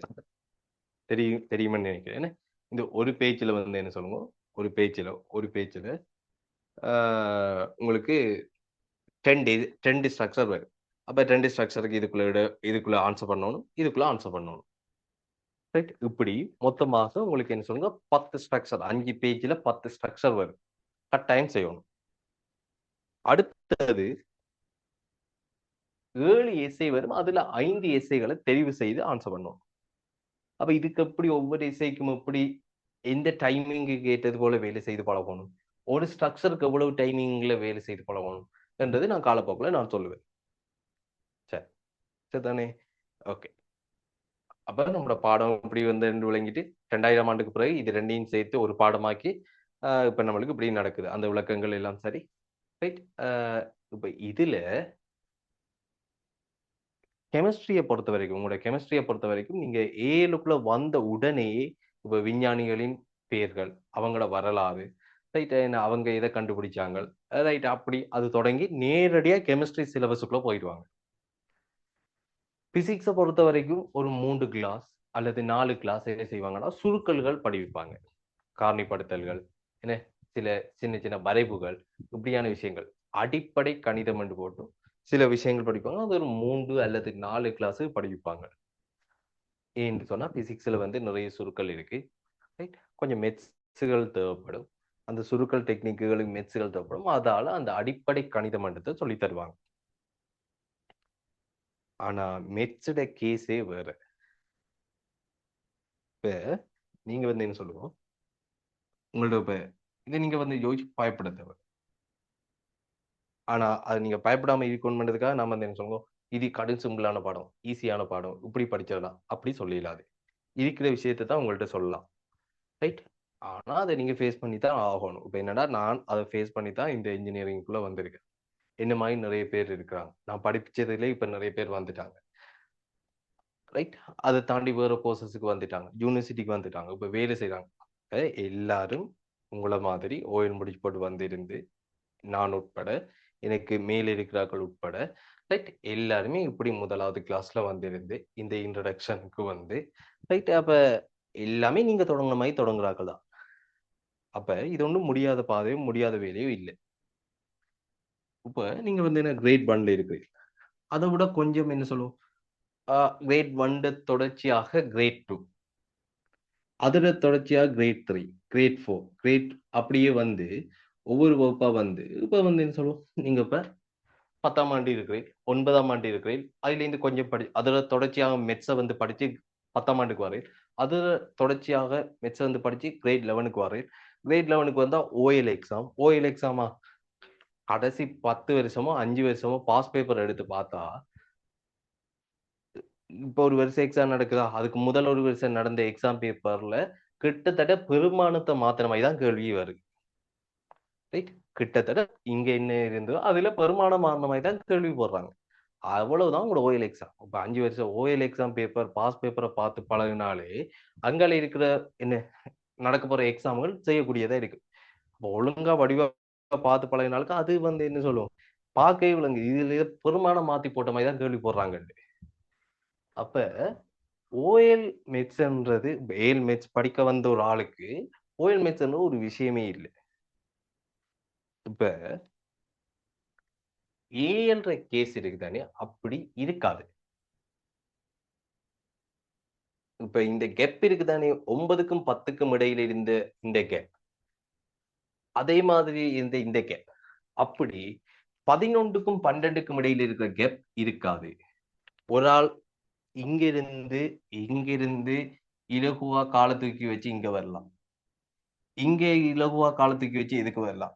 தெரியுமென்னு நினைக்கிறேன். இந்த ஒரு பேஜ்ல என்ன சொல்லுங்க, ஒரு பேஜ்ல உங்களுக்கு 10 ஸ்ட்ரக்சர் வரும். அப்ப 10 ஸ்ட்ரக்சருக்கு இதுக்குள்ள ஆன்சர் பண்ணணும், இதுக்குள்ள ஆன்சர் பண்ணணும். ரைட். இப்படி மொத்தமாக உங்களுக்கு என்ன சொல்லுங்க 10 ஸ்ட்ரக்சர், 5 பேஜ்ல 10 ஸ்ட்ரக்சர் வரும். கட்டாயம் செய்யணும். அடுத்தது 7 எஸ்ஐ வரும். அதுல 5 எஸ்ஐகளை தெரிவு செய்து ஆன்சர் பண்ணணும். அப்ப இதுக்கு எப்படி ஒவ்வொரு எஸ்ஐக்கும் எப்படி எந்த டைமிங்க்கு ஏற்றது போல வேலை செய்து பழகணும், ஒரு ஸ்ட்ரக்சருக்கு எவ்வளவு டைமிங்ல வேலை செய்து பழகணும் என்றது நான் காலப்போக்கில் நான் சொல்லுவேன். சரி சரிதானே? ஓகே. அப்ப நம்மளோட பாடம் இப்படி விளங்கிட்டு 2000 ஆண்டுக்கு பிறகு இது ரெண்டையும் சேர்த்து ஒரு பாடமாக்கி இப்ப நம்மளுக்கு இப்படி நடக்குது. அந்த விளக்கங்கள் எல்லாம் சரி. ரைட். இப்ப இதுல கெமிஸ்ட்ரியை பொறுத்த வரைக்கும், உங்களோட கெமிஸ்ட்ரியை பொறுத்த வரைக்கும் நீங்க ஏழுக்குள்ள வந்த உடனே இப்போ விஞ்ஞானிகளின் பெயர்கள், அவங்களோட வரலாறு, ரைட், அவங்க இதை கண்டுபிடிச்சாங்க, ரைட், அப்படி அது தொடங்கி நேரடியா கெமிஸ்ட்ரி சிலபஸுக்குள்ள போயிடுவாங்க. பிசிக்ஸை பொறுத்த வரைக்கும் ஒரு 3 கிளாஸ் அல்லது 4 கிளாஸ் என்ன செய்வாங்கன்னா சுருக்கல்கள் படிப்பாங்க. காரணிப்படுத்தல்கள், என்ன, சில சின்ன சின்ன வரைவுகள், இப்படியான விஷயங்கள். அடிப்படை கணிதம் என்று போட்டும் சில விஷயங்கள் படிப்பாங்க. அது ஒரு 3 அல்லது 4 கிளாஸ் படிப்பாங்க. ஏன்னு சொன்னா பிசிக்ஸ்ல வந்து நிறைய சுருக்கல் இருக்கு, ரைட். கொஞ்சம் மெட்ஸுகள் தேவைப்படும். அந்த சுருக்கல் டெக்னிக்குகளுக்கு மெட்ஸுகள் தேவைப்படும். அதால அந்த அடிப்படை கணித மண்டலத்தை சொல்லி தருவாங்க. ஆனா மெட்ஸோட கேஸே வேற. இப்ப நீங்க வந்து என்ன சொல்லுவோம், உங்களோட இப்ப இதை நீங்க வந்து யோசிச்சு பயப்பட தேவை. ஆனா அது நீங்க பயப்படாம இருக்கணும்ன்றதுக்காக நாம வந்து என்ன சொல்லுவோம், இது கடும் சிம்பிளான பாடம், ஈஸியான பாடம், இப்படி படிச்சிடலாம் அப்படி சொல்லிடாது. இருக்கிற விஷயத்தை தான் உங்கள்ட்ட சொல்லலாம், ரைட். ஆனா அதை நீங்க ஃபேஸ் பண்ணி தான் ஆகணும். இப்ப என்னடா நான் அதை ஃபேஸ் பண்ணி தான் இந்த இன்ஜினியரிங்குள்ள வந்திருக்கேன். என்ன மாதிரி நிறைய பேர் இருக்கிறாங்க. நான் படிச்சதுல இப்ப நிறைய பேர் வந்துட்டாங்க, ரைட். அதை தாண்டி வேற கோர்சஸுக்கு வந்துட்டாங்க, யூனிவர்சிட்டிக்கு வந்துட்டாங்க, இப்ப வேலை செய்றாங்க. எல்லாரும் உங்கள மாதிரி ஓஎல் முடிச்சு போட்டு வந்திருந்து, நான் உட்பட, எனக்கு மேல் இருக்கிறார்கள் உட்பட, ரைட், எல்லாருமே இப்படி முதலாவது கிளாஸ்ல வந்திருந்து இந்த இன்ட்ரடக்ஷனுக்கு வந்து, ரைட். அப்ப எல்லாமே நீங்க தொடங்குன மாதிரி தொடங்குறார்கள் தான். அப்ப இது ஒன்றும் முடியாத பாதையும் முடியாத வேலையும் இல்லை. இப்ப நீங்க வந்து என்ன கிரேட் 1ல இருக்கிறீங்க, அதை விட கொஞ்சம் என்ன சொல்லுவோம், கிரேட் 1 தொடர்ச்சியாக கிரேட் 2, அதுல தொடர்ச்சியாக கிரேட் 3, கிரேட் 4, கிரேட், அப்படியே வந்து ஒவ்வொரு வகுப்பா வந்து இப்ப வந்து என்ன சொல்லுவோம், நீங்க இப்ப 10ஆம் ஆண்டு இருக்கிறேன், 9ஆம் ஆண்டு இருக்கிறேன், அதிலிருந்து கொஞ்சம் அதுல தொடர்ச்சியாக மெட்ஸை வந்து படிச்சு 10ஆம் ஆண்டுக்கு வரேன், அதுல தொடர்ச்சியாக மெட்ஸை வந்து படிச்சு கிரேட் 11க்கு வரேன். கிரேட் 11க்கு வந்தா ஓஎல் எக்ஸாம். ஓஎல் எக்ஸாமா கடைசி 10 வருஷமோ 5 வருஷமோ பாஸ் பேப்பர் எடுத்து பார்த்தா, இப்போ ஒரு வருஷம் எக்ஸாம் நடக்குதா, அதுக்கு முதல் ஒரு வருஷம் நடந்த எக்ஸாம் பேப்பர்ல கிட்டத்தட்ட பெருமானத்தை மாத்திர மாதிரி தான் கேள்வி வருது, ரைட். கிட்டத்தட்ட இங்க என்ன இருந்தோ அதுல பெருமானம் மாறின மாதிரி தான் கேள்வி போடுறாங்க. அவ்வளவுதான் உங்களோட ஓஎல் எக்ஸாம். இப்ப 5 வருஷம் ஓஎல் எக்ஸாம் பேப்பர், பாஸ் பேப்பர பார்த்து பழகுனாலே, அங்கால இருக்கிற என்ன நடக்க போற எக்ஸாம்கள் செய்யக்கூடியதா இருக்கு. அப்ப ஒழுங்கா வடிவா பார்த்து பழகினாலுக்கு அது வந்து என்ன சொல்லும், பார்க்கவே விளங்கு. இதுல பெருமானம் மாத்தி போட்ட மாதிரி தான் கேள்வி போடுறாங்கன்ட்டு. அப்ப ஓஎல் மெட்ஸ்ன்றது, ஏஎல் மெட்ஸ் படிக்க வந்த ஒரு ஆளுக்கு ஓஎல் மெட்ஸ்ன்றது ஒரு விஷயமே இல்ல. இப்ப ஏஎல்ன்ற கேஸ் இருக்குதானே, அப்படி இருக்காது. இப்ப இந்த கெப் இருக்குதானே, 9க்கும் 10க்கும் இடையில இருந்த இந்த கேப், அதே மாதிரி இருந்த இந்த கேப், அப்படி 11க்கும் 12க்கும் இடையில இருக்கிற கேப் இருக்காது. ஒரு ஆள் இங்கிருந்து இங்கிருந்து இலகுவா கால தூக்கி வச்சு இங்க வரலாம், இங்க இலகுவா கால தூக்கி வச்சு இதுக்கு வரலாம்.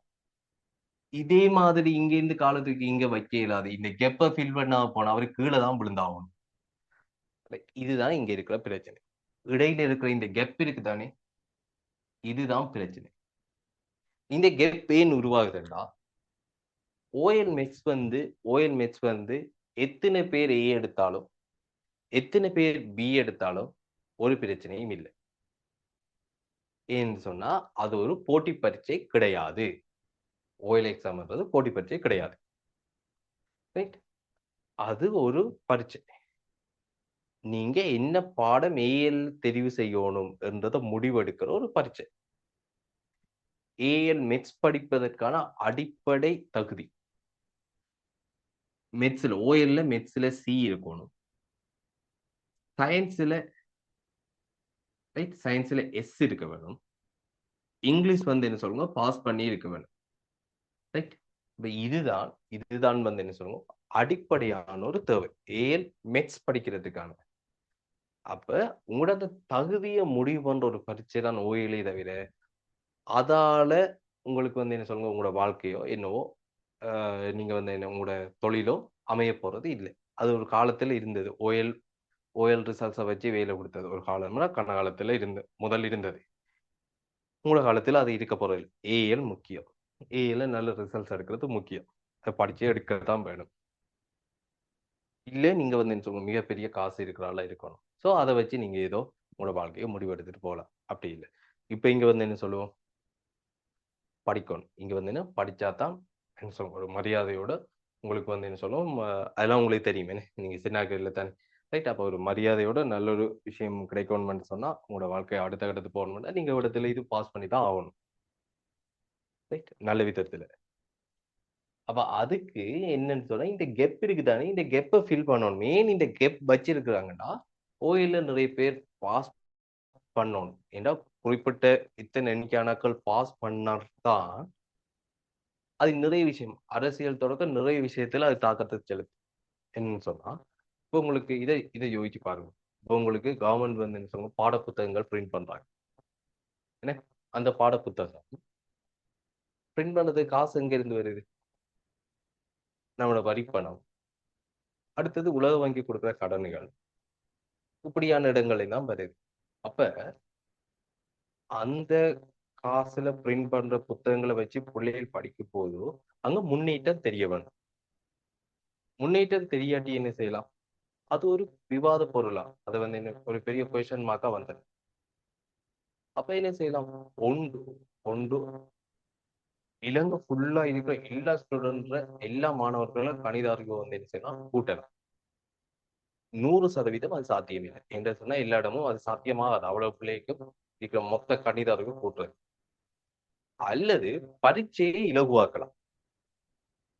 இதே மாதிரி இங்க இருந்து கால தூக்கி இங்க வைக்க இயலாது. இந்த கெப்ப ஃபில் பண்ணாம போனா அவரு கீழ தான் விழுந்தாகணும். இதுதான் இங்க இருக்கிற பிரச்சனை. இடையில இருக்கிற இந்த கெப் இருக்குதானே, இதுதான் பிரச்சனை. இந்த கெப் ஏன் உருவாகுதுன்னா, ஓஎல் மெட்ஸ் வந்து ஓஎல் மெட்ஸ் வந்து எத்தனை பேர் ஏ எடுத்தாலும், எத்தனை பேர் பி எடுத்தாலும் ஒரு பிரச்சனையும் இல்ல. ஏன்னு சொன்னா, அது ஒரு போட்டி பரீட்சை கிடையாது. ஓஎல் எக்ஸாம்ன்றது போட்டி பரீட்சை கிடையாது, ரைட். அது ஒரு பரீட்சை. நீங்க என்ன பாடம் ஏஎல் தெரிவு செய்யணும் என்றத முடிவெடுக்கிற ஒரு பரீட்சை. ஏஎல் மெட்ஸ் படிப்பதற்கான அடிப்படை தகுதி. மெட்ஸ்ல ஓஎல்ல மெட்ஸ்ல சி இருக்கணும். சயின்ஸ்ல, ரைட், சயின்ஸ்ல எஸ் இருக்க வேணும். இங்கிலீஷ் வந்து என்ன சொல்லுங்க, பாஸ் பண்ணி இருக்க வேணும், ரைட். இப்ப இதுதான் வந்து என்ன சொல்லுங்க, அடிப்படையான ஒரு தேவை ஏஎல் மெட்ஸ் படிக்கிறதுக்கான. அப்ப உங்களோட தகுதியை முடிவு பண்ற ஒரு பரீட்சை தான் ஓஎல்ஏ தவிர, அதால உங்களுக்கு வந்து என்ன சொல்லுங்க, உங்களோட வாழ்க்கையோ என்னவோ, நீங்க வந்து என்ன உங்களோட தொழிலோ அமைய போறது இல்லை. அது ஒரு காலத்துல இருந்தது. ஓஎல் ஓஎல் ரிசல்ட்ஸை வச்சு வேலை கொடுத்தது ஒரு காலம்னா கன காலத்துல முதல் இருந்தது. உங்களோட காலத்துல அது இருக்க போறது இல்லை. ஏஎல் முக்கியம். ஏஎல் நல்ல ரிசல்ட்ஸ் எடுக்கிறது முக்கியம். அதை படிச்சே எடுக்கத்தான் வேணும். இல்ல நீங்க வந்து என்ன சொல்லுங்க, மிகப்பெரிய காசு இருக்கிற ஆளா இருக்கணும். ஸோ அதை வச்சு நீங்க ஏதோ உங்களோட வாழ்க்கையை முடிவெடுத்துட்டு போகலாம். அப்படி இல்லை. இப்போ இங்க வந்து என்ன சொல்லுவோம், படிக்கணும். இங்க வந்து என்ன படிச்சா தான் என்ன சொல்லுவோம், ஒரு மரியாதையோட உங்களுக்கு வந்து என்ன சொல்லுவோம், அதெல்லாம் உங்களுக்கு தெரியுமே, நீங்க சின்ன இல்லை தானே, ரைட்? அப்போ ஒரு மரியாதையோட நல்ல ஒரு விஷயம் கிடைக்கணும்னு சொன்னா, உங்களோட வாழ்க்கையை அடுத்த கட்டத்துக்கு போகணும்னா நீங்க இடத்துல இது பாஸ் பண்ணி தான் ஆகணும், ரைட்? நல்ல விதத்துல. அப்ப அதுக்கு என்னன்னு சொன்னா, இந்த கெப் இருக்குதானே, இந்த கெப்பை ஃபில் பண்ணணும். ஏன் இந்த கெப் வச்சிருக்கிறாங்கன்னா, ஓயில நிறைய பேர் பாஸ் பண்ணணும். ஏன்னா குறிப்பிட்ட இத்தனை எண்ணிக்கையானாக்கள் பாஸ் பண்ணாதான் அது நிறைய விஷயம், அரசியல் தொடக்க நிறைய விஷயத்துல அது தாக்கத்தை செலுத்தும். என்னன்னு சொன்னா, இப்போ உங்களுக்கு இதை யோசிச்சு பாருங்க. இப்போ உங்களுக்கு கவர்மெண்ட் வந்து என்ன சொல்லுங்க, பாட புத்தகங்கள் பிரிண்ட் பண்றாங்க. என்ன, அந்த பாட புத்தகம் பிரிண்ட் பண்ணது காசு எங்க இருந்து வருது? நம்மளோட வரி பணம். அடுத்தது உலக வங்கி கொடுக்குற கடன்கள், இப்படியான இடங்களை தான் வருது. அப்ப அந்த காசுல பிரிண்ட் பண்ற புத்தகங்களை வச்சு பிள்ளைகள் படிக்கும் போது அங்க முன்னேற்றம் தெரிய வேணும். முன்னேற்றம் தெரியாட்டி என்ன செய்யலாம்? அது ஒரு விவாத பொருளா, அது வந்து என்ன ஒரு பெரிய கொஸ்டின் மார்க்கா வந்தது. அப்ப என்ன செய்யலாம்? ஒன்று ஒன்று இலங்கை ஃபுல்லா இருக்கிற எல்லா ஸ்டூடெண்ட்ல எல்லா மாணவர்களும் கணித அறிவு வந்து என்ன செய்யலாம்? கூட்டலாம். 100% அது சாத்தியமில்லை என்று சொன்னா எல்லா இடமும் அது சாத்தியமாகாது. அவ்வளவு பிள்ளைக்கும் இருக்கிற மொத்த கணித அறிவு கூட்டுறது. அல்லது பரீட்சையை இலகுவாக்கலாம்.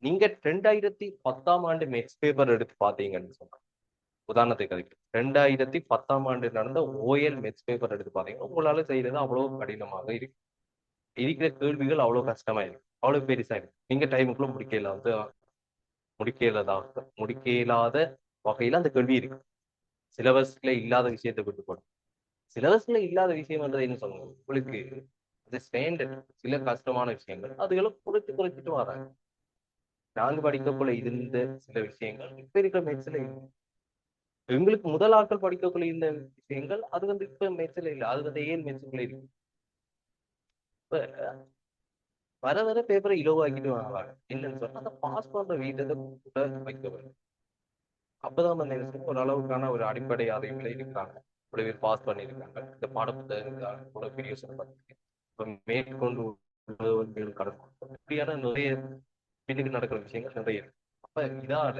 நீங்க 2010ஆம் ஆண்டு மெட்ஸ் பேப்பர் எடுத்து பார்த்தீங்கன்னு சொன்னா, உதாரணத்துக்கு அதுக்கு 2010ஆம் ஆண்டு நடந்த ஓஎல் மெட்ஸ் பேப்பர் எடுத்து பார்த்தீங்கன்னா, உங்களால செய்யறது அவ்வளவு கடினமாக இருக்கு. இருக்கிற கேள்விகள் அவ்வளவு கஷ்டமா இருக்கு, அவ்வளவு பெருசா இருக்கு. நீங்க டைமுக்குள்ள முடிக்க இயலாத வகையில அந்த கேள்வி இருக்கு. சிலபஸ்ல இல்லாத விஷயத்தை விட்டு போடும். சிலபஸ்ல இல்லாத விஷயம் வந்து என்ன சொல்லுங்க உங்களுக்கு, அது ஸ்டாண்டர்ட். சில கஷ்டமான விஷயங்கள் அதுகளை குறைச்சிட்டு வராங்க. நாங்க படிக்கக்குள்ள இருந்த சில விஷயங்கள் இப்ப இருக்கிற மெட்ஸ்ல இல்லை. எங்களுக்கு முதல் ஆட்கள் படிக்கக்குள்ள இருந்த விஷயங்கள் அது வந்து இப்ப மெட்ஸ்ல இல்லை. அது வந்து ஏன் மெட்ஸ்ல இருக்கு? இப்ப வர வர பேப்பரை இலவாக்கிட்டு வராங்க. என்னன்னு சொன்னா அந்த பாஸ் பண்ற வீட்டை கூட வைக்க வேண்டும். அப்பதான் வந்து என்ன சொல்றது, ஒரு அளவுக்கான ஒரு அடிப்படை அறிவுல இருக்காங்க. இவ்வளவு பேர் பாஸ் பண்ணியிருக்காங்க. இந்த பாடப்புத்தகம் கூட பெரிய சொல்றாங்க. இப்ப மேற்கொண்டு உள்ளவர்கள் கடக்கும் இப்படியான நிறைய வீட்டுக்கு நடக்கிற விஷயங்கள் நிறைய இருக்கு. அப்ப இதால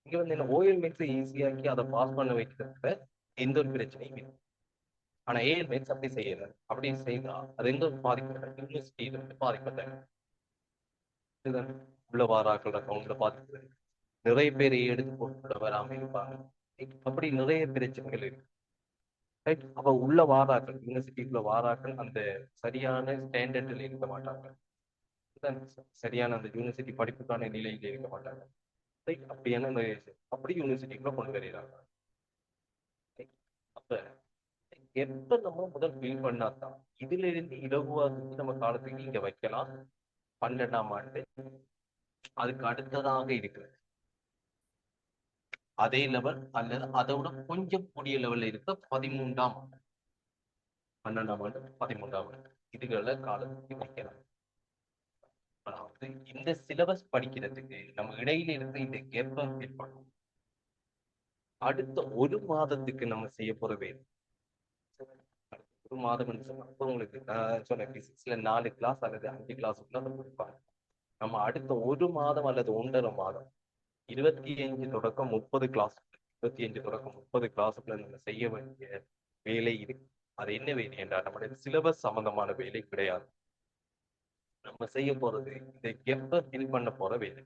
இங்க வந்து என்ன ஓஎல் மேக்ஸ் ஈஸியாக்கி அதை பாஸ் பண்ண வைக்கிறதுல எந்த ஒரு பிரச்சனையும் இல்லை. ஆனா ஏஎல் மேக்ஸ் அப்படி செய்யல. அப்படி செய்தா அது எங்க பாதிக்கிறது? யூனிவர்சிட்டியில இருந்து பாதிப்பட்டாங்க. இதுதான் உள்ள வாராக்கள் அக்கௌண்ட்ல பாதிக்கிறது. நிறைய பேர் எடுத்து போட்டு வராம இருப்பாங்க. அப்படி நிறைய பிரச்சனைகள் இருக்கு. ரைட்? அப்ப உள்ள வாராக்கள், யூனிவர்சிட்டிக்குள்ள வாராக்கள் அந்த சரியான ஸ்டாண்டர்ட்ல இருக்க மாட்டாங்க. சரியான அந்த யூனிவர்சிட்டி படிப்புக்கான நிலையில இருக்க மாட்டாங்க. ரைட்? அப்படியான நிறைய அப்படி யூனிவர்சிட்டிக்குள்ள கொண்டு வருகிறாங்க. Right? அப்ப எப்ப நம்ம முதல் ஃபீல் பண்ணாதான் இதுல இருந்து இலகுவா நம்ம காலத்துக்கு இங்க வைக்கலாம். 12ஆம் ஆண்டு அதுக்கு அடுத்ததாக இருக்கு அதே லெவல் அல்லது அதை விட கொஞ்சம் கூடிய லெவல்ல இருக்க 13ஆம் ஆண்டு, 12ஆம் ஆண்டு, 13ஆம் ஆண்டு இதுகள காலத்துக்கு வைக்கலாம். அதாவது இந்த சிலபஸ் படிக்கிறதுக்கு நம்ம இடையில இருந்து இந்த கேப்பை ஃபில் பண்ணணும். அடுத்த ஒரு மாதத்துக்கு நம்ம செய்ய போற வேலை, ஒரு மாதம் சொன்னா உங்களுக்கு நான் சொன்ன பிசிக்ஸ்ல 4 கிளாஸ் அல்லது 5 கிளாஸ் கொடுப்பாங்க. நம்ம அடுத்த ஒரு மாதம் அல்லது 1.5 மாதம் 25 தொடக்கம் 30 கிளாஸ், 25 தொடக்கம் 30 கிளாஸுக்குள்ள நம்ம செய்ய வேண்டிய வேலை இருக்கு. அது என்ன வேலை என்றால் நம்முடைய சிலபஸ் சம்பந்தமான வேலை கிடையாது. நம்ம செய்ய போறது இந்த கெப்ப ஃபில் பண்ண போற வேலை.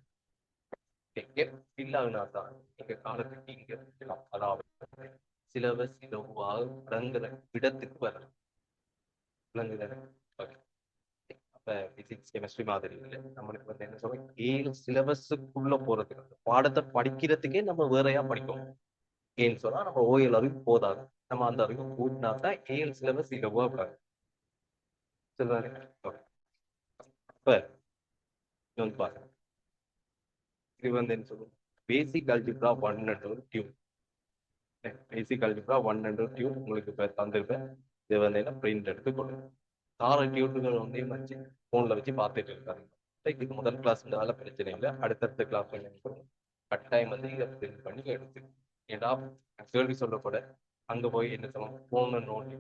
கெப் ஃபில் ஆகுனா தான் எங்க காலத்துக்கு இங்க இருக்கலாம். அதாவது சிலபஸ் இலகுவாக விளங்குற இடத்துக்கு வரலாம். விளங்குதானே? Okay. அப்ப பிசிக்ஸ் கெமிஸ்ட்ரி மாதிரி இல்லை. நம்மளுக்கு வந்து என்ன சொல்றோம், 7 சிலபஸுக்குள்ள போறதுக்கு பாடத்தை படிக்கிறதுக்கே நம்ம வேறையா படிக்கணும். ஏன்னு சொன்னா நம்ம ஓஎல் அறிவு போதாது. நம்ம அந்த அறிவு கூட்டினா தான் 7 சிலபஸ் இலகுவா இருக்காது. சொல்லுவாரு. இப்ப இது வந்து பாருங்க, இது வந்து என்ன சொல்லுவோம், பேசிக் algebra 1 and 2. Basic algebra 1 and 2 உங்களுக்கு இப்ப தந்திருப்பேன். இது வந்து என்ன பிரிண்ட் எடுத்து கொடுங்க. தார டியூட்டுகள் வந்து வச்சு போன்ல வச்சு பார்த்துட்டு இருக்காரு. இது முதல் கிளாஸ்னால பிரச்சனை இல்லை. அடுத்தடுத்த கிளாஸ் கட்டாயம் வந்து இதை பிரிண்ட் பண்ணி எடுத்து ஏன்னா கேள்வி சொல்ல கூட அங்க போய் என்ன சொல்லுவோம், போன நோண்டி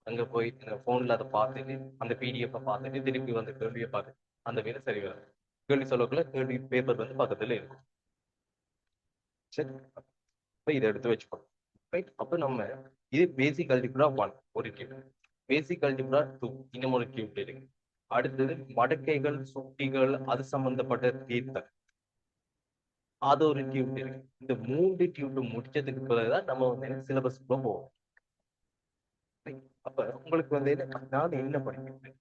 அங்க போய் போன்ல அதை பார்த்துட்டு அந்த பிடிஎஃப் பார்த்துட்டு திருப்பி வந்து கேள்வியை பார்த்து அந்த வேலை சரி வராது. கேள்வி சொல்லக்குள்ள கேள்வி பேப்பர் வந்து பக்கத்துல இருக்கும். சரி, அப்ப இதை எடுத்து வச்சுக்கணும். ரைட், அப்ப நம்ம இது பேசிக் அல்ஜிப்ரா 1 ஒரு டியூப், பேசிக் அல்ஜிப்ரா 2 இன்னும் ஒரு டியூப் இருக்கு. அடுத்தது மடக்கைகள் சுட்டிகள் அது சம்பந்தப்பட்ட தீர்த்தல், அது ஒரு டியூப் இருக்கு. இந்த 3 டியூப் முடிச்சதுக்கு பிறகுதான் நம்ம வந்து சிலபஸ்க்குள்ள போவோம். அப்ப உங்களுக்கு வந்து நான் என்ன படிக்கிறேன்,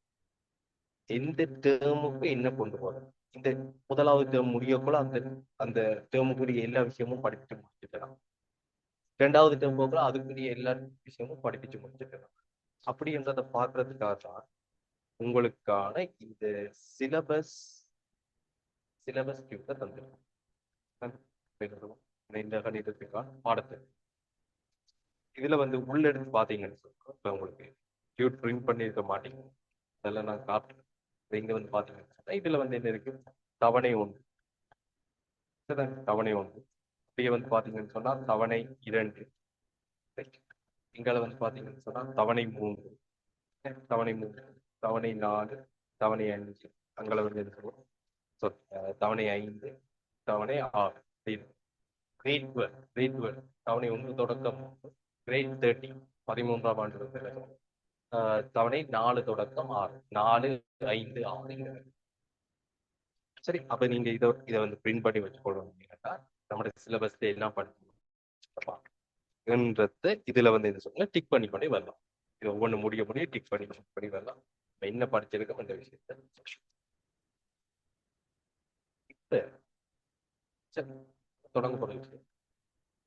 எந்த டேர்முக்கு என்ன கொண்டு போறேன், இந்த முதலாவது டேர்ம் முடியக்குள்ள அந்த அந்த டேர்முக்குரிய எல்லா விஷயமும் படிச்சுட்டு முடிச்சுக்கலாம். ரெண்டாவது டேர்ம் போக்குள்ள அதுக்குரிய எல்லா விஷயமும் படிப்பிச்சு முடிச்சுக்கலாம். அப்படின்றத பாக்குறதுக்காக தான் உங்களுக்கான இந்த சிலபஸ் சிலபஸ் டியூப்ல தந்துருக்கோம். இந்த கணிதத்துக்கான பாடத்தை இதுல வந்து உள்ள எடுத்து பாத்தீங்கன்னு சொல்றோம். உங்களுக்கு டியூட் பிரிண்ட் பண்ணியிருக்க மாட்டீங்க, அதெல்லாம் நான் காட்டுறேன். இங்க வந்து பாத்தீங்கன்னு சொன்னா இதுல வந்து என்ன இருக்கு, தவணை ஒன்று, தவணை ஒன்று. இப்படியே வந்து பாத்தீங்கன்னு சொன்னா தவணை 2, இங்கால வந்து பாத்தீங்கன்னு சொன்னா தவணை 3, தவணை 3, தவணை 4, தவணை 5, அங்கால வந்து என்ன சொல்லுவோம், தவணை 5, தவணை 6, கிரேட் 12, கிரேட் 12, தவணை 1 தொடக்கம் கிரேட் 13 13ஆம் ஆண்டு தவணை 4 தொடக்கம் 6 4 5 6. சரி, அப்ப நீங்க இதை வந்து பிரிண்ட் பண்ணி வச்சுக்கொள்ளணும். அப்படின்னா நம்முடைய சிலபஸ்ல எல்லாம் படிச்சுன்றத இதுல வந்து என்ன சொல்லுங்க டிக் பண்ணி பண்ணி வரலாம். இது ஒவ்வொன்று முடிய முடிய டிக் பண்ணி வரலாம். என்ன படிச்சிருக்கோம் இந்த விஷயத்த. இப்ப சரி, தொடங்க போற விஷயம்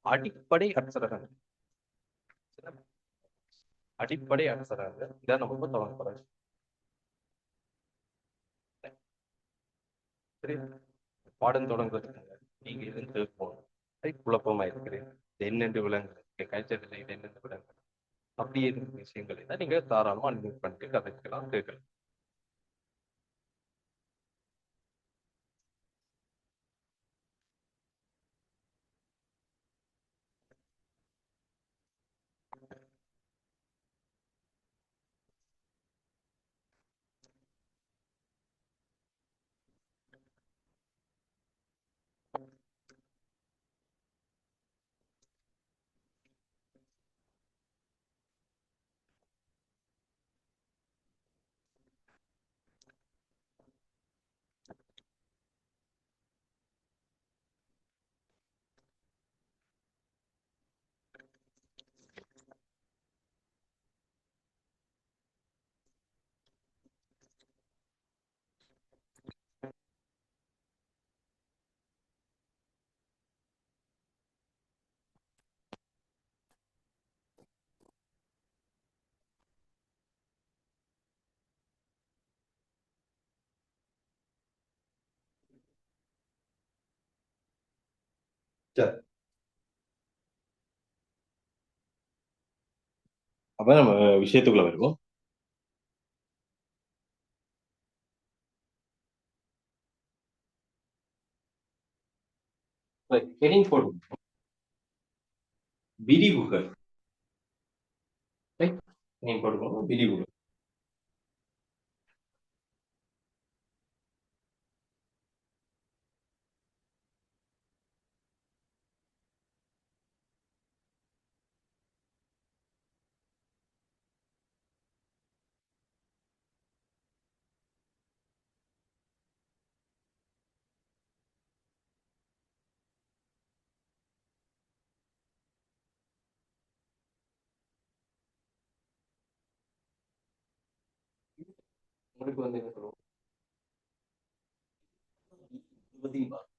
அடிப்படை அக்ஷரங்கள். அடிப்படை அக்ஷரங்கள் இதான் நம்ம இப்ப தொடங்க போற விஷயம். சரி, பாடம் தொடங்குறதுக்கு நீங்க இருந்து போகணும். குழப்பமா இருக்கிறேன், என்னென்று விலங்கு கல்ச்சர்ல இது என்னென்று விலங்கு அப்படி இருக்கிற விஷயங்களை தான் நீங்க தாராளமா அன்மியூட் பண்ணிட்டு கதைக்கலாம், கேட்கலாம். சரி, அப்ப நம்ம விஷயத்துக்குள்ள வருவோம். ஹெடிங் போடுவோம், விரிவுகள். ஹெடிங் போடுவோம், விரிவுகள். உங்களுக்கு வந்து என்ன சொல்லுவோம், முழுவதையும் பாருங்க.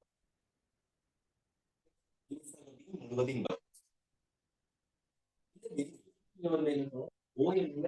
முழுவதையும் பாருங்க. இது வந்து என்ன சொல்லுவோம், OL ல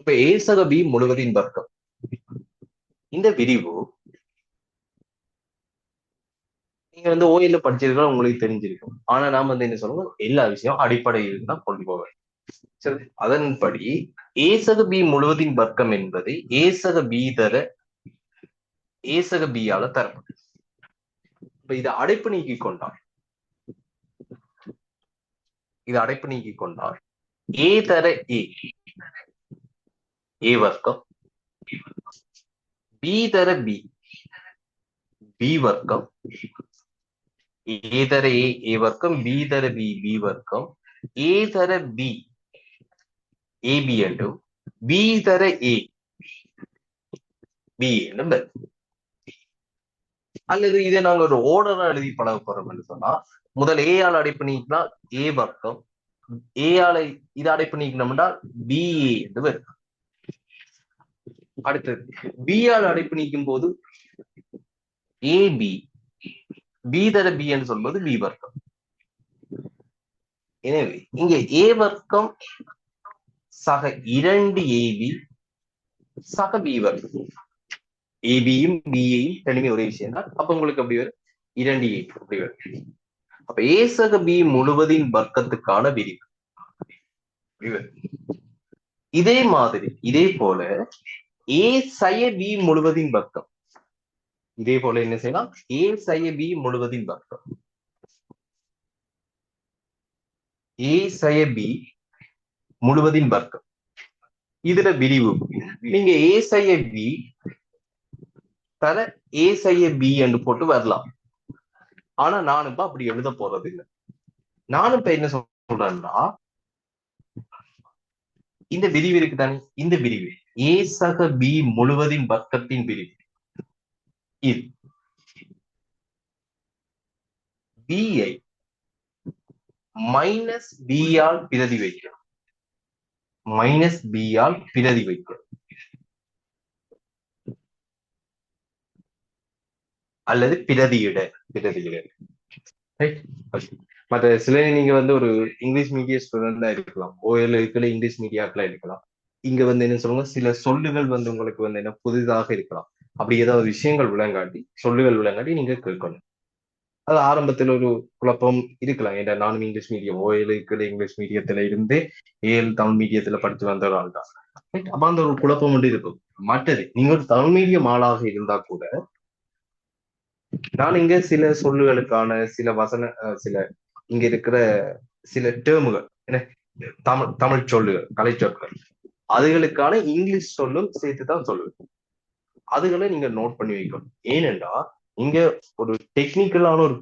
இப்ப ஏ சக பி முழுவதின் வர்க்கம் இந்த விரிவு நீங்க வந்து ஓயில படிச்சிருக்கா உங்களுக்கு தெரிஞ்சிருக்கும். ஆனா நாம வந்து என்ன சொல்லுவோம், எல்லா விஷயம் அடிப்படையில் தான் கொண்டு போவேன். சரி, அதன்படி ஏ சக பி முழுவதின் வர்க்கம் என்பது ஏ சக பி தர ஏ சக பி ஆல தரப்படும். இப்ப இதை அடைப்பு நீக்கி கொண்டால் ஏ தர ஏ வர்க்கம், பி தர பி வர்க்கம், ஏ தர ஏ வர்க்கம், பி தர பி வர்க்கம், ஏ தர பி ஏபி என்றும், பி தர பி என்று. அல்லது இதை நாங்க ஒரு ஓர்டரா எழுதி பழக போறோம் என்று சொன்னா, முதல் ஏ ஆல் அடைப்பு நீக்கினா ஏ வர்க்கம், ஏ ஆலை இதை அடைப்பு நீக்கணும்னா பி என்று வரும். அடுத்தது பி ஆல் அடைப்பு நீக்கும் போது ஏபி, பி தர பி என்று சொல்வது பி வர்க்கம். எனவே இங்க ஏ வர்க்கம் சக 2 ஏபி சக பி வர்க்கம். ஏபியும் பியையும் ரெண்டுமே ஒரே விஷயம் தான். அப்ப உங்களுக்கு அப்படி வரும் 2 ஏபி அப்படி வரும். அப்ப ஏ சக பி முழுவதின் வர்க்கத்துக்கான விரிவு. இதே மாதிரி இதே போல ஏ சய பி முழுவதின் வர்க்கம், இதே போல என்ன செய்யலாம், ஏ சய பி முழுவதின் வர்க்கம், ஏ சய பி முழுவதின் வர்க்கம் இதுல விரிவு நீங்க ஏ சய பி தர ஏ சய பி என்று போட்டு வரலாம். ஆனா நான் இப்ப அப்படி எழுத போறது இல்லை. நானும் இப்ப என்ன சொல்றேன்னா, இந்த விரிவு இருக்குதானே, இந்த விரிவு ஏ சக பி முழுவதின் வர்க்கத்தின் விரிவு இது பிஐ மைனஸ் பி ஆல் பிரதி வைக்கிறோம், மைனஸ் பி ஆல் பிரதி வைக்கிறோம், அல்லது பிரதியிட. மற்ற சில நீங்க வந்து ஒரு இங்கிலீஷ் மீடியம் ஸ்டூடெண்டா இருக்கலாம், ஓஎல் இருக்கிற இங்கிலீஷ் மீடியாக்களா இருக்கலாம். இங்க வந்து என்ன சொல்லுவாங்க, சில சொல்லுகள் வந்து உங்களுக்கு வந்து என்ன புதிதாக இருக்கலாம். அப்படி ஏதாவது விஷயங்கள் சொல்லுகள் விளங்காட்டி நீங்க கேட்கணும். அது ஆரம்பத்தில் ஒரு குழப்பம் இருக்கலாம். ஏன்னா நானும் இங்கிலீஷ் மீடியம் ஓஎல் இருக்கிற இங்கிலீஷ் மீடியத்துல இருந்து ஏஎல் தமிழ் மீடியத்துல படிச்சு வந்த ஒரு ஆள் தான். அப்ப அந்த ஒரு குழப்பம் ஒன்று இருக்கும். மற்றது நீங்க ஒரு தமிழ் மீடியம் ஆளாக இருந்தா கூட, நான் இங்க சில சொல்லுகளுக்கான சில சில இங்க இருக்கிற சில டேர்முகள் என்ன தமிழ் சொல்லுகள், கலை சொற்கள், அதுகளுக்கான இங்கிலீஷ் சொல்லும் சேர்த்துதான் சொல்லுவேன். அதுகளை நீங்க நோட் பண்ணி வைக்கணும். ஏனென்றா இங்க ஒரு டெக்னிக்கலான ஒரு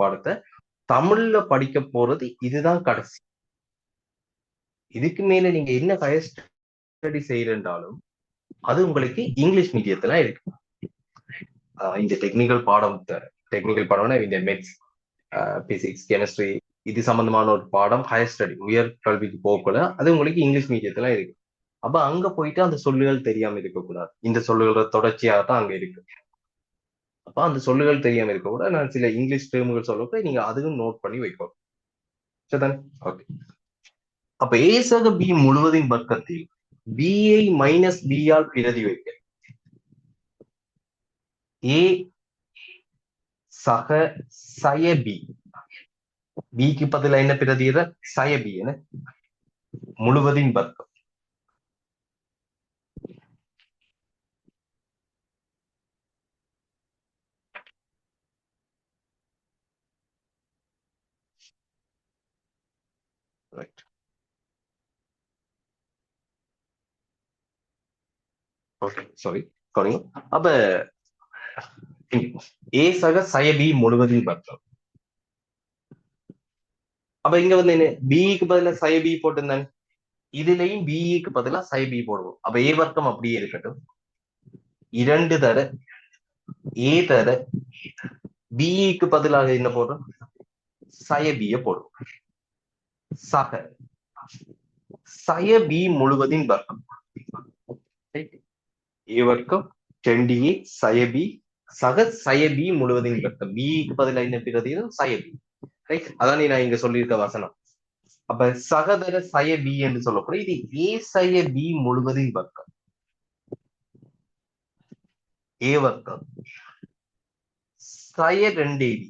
பாடத்தை தமிழ்ல படிக்க போறது இதுதான் கடைசி. இதுக்கு மேல நீங்க என்ன ஹையர் ஸ்டடி செய்யறேன்றாலும் அது உங்களுக்கு இங்கிலீஷ் மீடியத்துல இருக்கு. இந்த டெக்னிக்கல் பாடம்னா இந்த மெட்ஸ், பிசிக்ஸ், கெமிஸ்ட்ரி இது சம்பந்தமான ஒரு பாடம் ஹையர் ஸ்டடி உயர் கல்விக்கு போகக்கூட அது உங்களுக்கு இங்கிலீஷ் மீடியத்துல இருக்கு. அப்ப அங்க போயிட்டு அந்த சொல்லுகள் தெரியாம இருக்கக்கூடாது. இந்த சொல்லுகளோட தொடர்ச்சியாக தான் அங்க இருக்கு. அப்ப அந்த சொல்லுகள் தெரியாம இருக்க கூட நான் சில இங்கிலீஷ் டேர்முகள் சொல்லப்ப நீங்க அதுவும் நோட் பண்ணி வைக்கணும். சரிதானே? ஓகே. அப்ப ஏ சக பி முழுவதின் வர்க்கத்தில் பிஐ மைனஸ் பி ஆல் பிரதி வைக்க ஏ சக சய பி, பிக்கு பதிலா என்ன பிரதியிட சய பி என முழுவதின் வர்க்கம். ரைட். Okay, sorry. அப்ப ஏ சக சய பி முழுவதின் வர்க்கம். அப்ப இங்க வந்து என்ன, பிக்கு பதிலா சய பி போட்டிருந்தாங்க, இதுலயும் பிக்கு பதிலா சய பி போடுவோம். அப்ப ஏ வர்க்கம் அப்படியே இருக்கட்டும். 2 தர ஏ தர பிக்கு பதிலாக என்ன போடுறோம், சய பிய போடுவோம். சக சய பி முழுவதின் வர்க்கம் ஏ வர்க்கம் 2a சய பி சக சய பி முழுவதின் வர்க்கம். பிக்கு பதிலாக என்ன பிரதியிடம் சய பி. ரைட். அதான் நான் இங்க சொல்லியிருக்க வசனம். அப்ப சகதர சய பி என்று சொல்லப்படும். இது ஏ சய பி முழுவதின் வர்க்கம். ஏ வர்க்கம் சய 2ab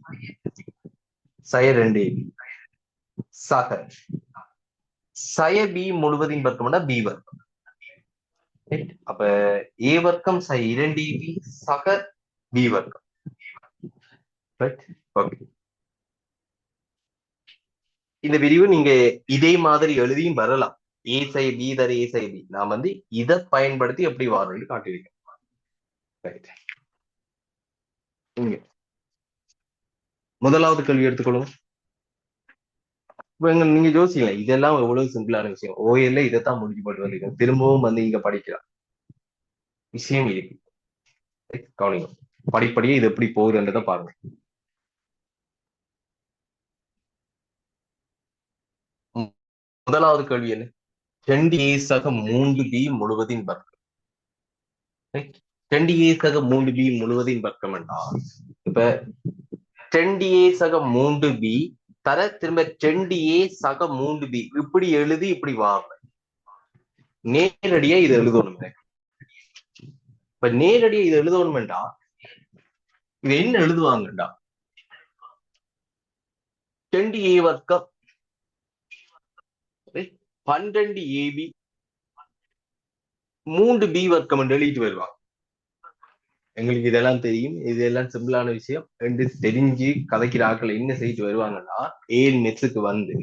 சய 2ab சக சய பி முழுவதின் வர்க்கம்னா பி வர்க்கம். அப்ப ஏ வர்க்கம் சை 2ab சக பி வர்க்கம். ஓகே, இந்த விரிவு நீங்க இதே மாதிரி எழுதியும் வரலாம். ஏ சை பி தர ஏ சை பி. நான் வந்து இதை பயன்படுத்தி எப்படி வாரம்னு காட்டியிருக்கேன். இங்க முதலாவது கேள்வி எடுத்துக்கொள்ளும். நீங்க யோசிக்கல, இதெல்லாம் எவ்வளவு சிம்பிளான விஷயம். ஓஎல்ல இதைத்தான் முடிஞ்சு போட்டு வந்திருக்கேன். திரும்பவும் வந்து இங்க படிக்கலாம் விஷயம் இருக்கு. கவனிங்க, படிப்படியே இது எப்படி போகுதுன்றதை பாருங்க. முதலாவது கேள்வி என்ன? 2a சக 3b முழுவதின் வர்க்கம். 2a சக 3b முழுவதின் வர்க்கம் என்றால் இப்ப 2a சக 3b தர திரும்ப 2a சக 3b இப்படி எழுதி இப்படி வாங்க. நேரடியா இது எழுதணும். இப்ப நேரடியா இது எழுதணும்டா இது என்ன எழுதுவாங்கடா? 2a வர்க்கம் 12ab 3b வர்க்கம் என்று எழுதிட்டு வருவாங்க. எங்களுக்கு இதெல்லாம் தெரியும், இதெல்லாம் சிம்பிளான விஷயம் என்று தெரிஞ்சு கதைக்கிற ஆட்கள் என்ன செய்து வருவாங்கன்னா, ஏன் மெட்ஸுக்கு வந்து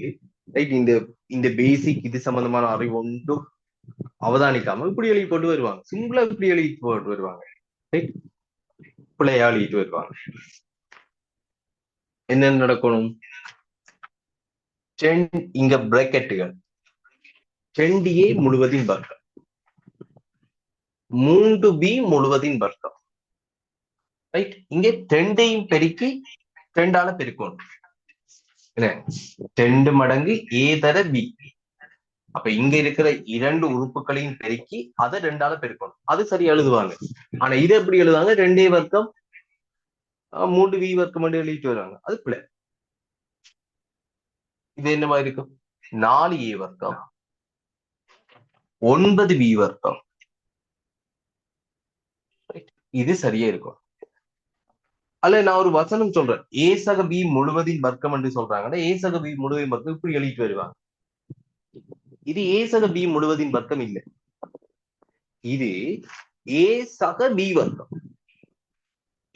இந்த இந்த பேசிக் இது சம்பந்தமான அறிவு ஒன்றும் அவதானிக்காம இப்படி எழுதி போட்டு வருவாங்க. சிம்பிளா இப்படி எழுதி போட்டு வருவாங்க. பிள்ளையா எழுதிட்டு வருவாங்க. என்ன நடக்கணும்? இங்க பிராக்கெட்டுகள் 2a முழுவதின் வர்க்கம் 3b முழுவதின் வர்க்கம். ரைட், இங்க 2ஐயும் பெருக்கி 2ஆல பெருக்கணும். 2 மடங்கு a தர b. அப்ப இங்க இருக்கிற 2 உறுப்புகளையும் பெருக்கி அதை 2ஆல பெருக்கணும். அது சரியா எழுதுவாங்க. ஆனா இது எப்படி எழுதுவாங்க? 2a வர்க்கம் 3b வர்க்கம் மட்டும் எழுதிட்டு வருவாங்க. அது பிள்ளை. இது என்ன மாதிரி இருக்கும்? 4a வர்க்கம் 9b வர்க்கம். இது சரியா இருக்கும். அல்ல, நான் ஒரு வசனம் சொல்றேன். ஏ சக பி முழுவதின் வர்க்கம் என்று சொல்றாங்கன்னா ஏ சக பி முழுவதின் வர்க்கம் இப்படி எழுதிட்டு வருவாங்க. இது ஏ சக பி முழுவதின் வர்க்கம் இல்லை. இது ஏ சக பி வர்க்கம்.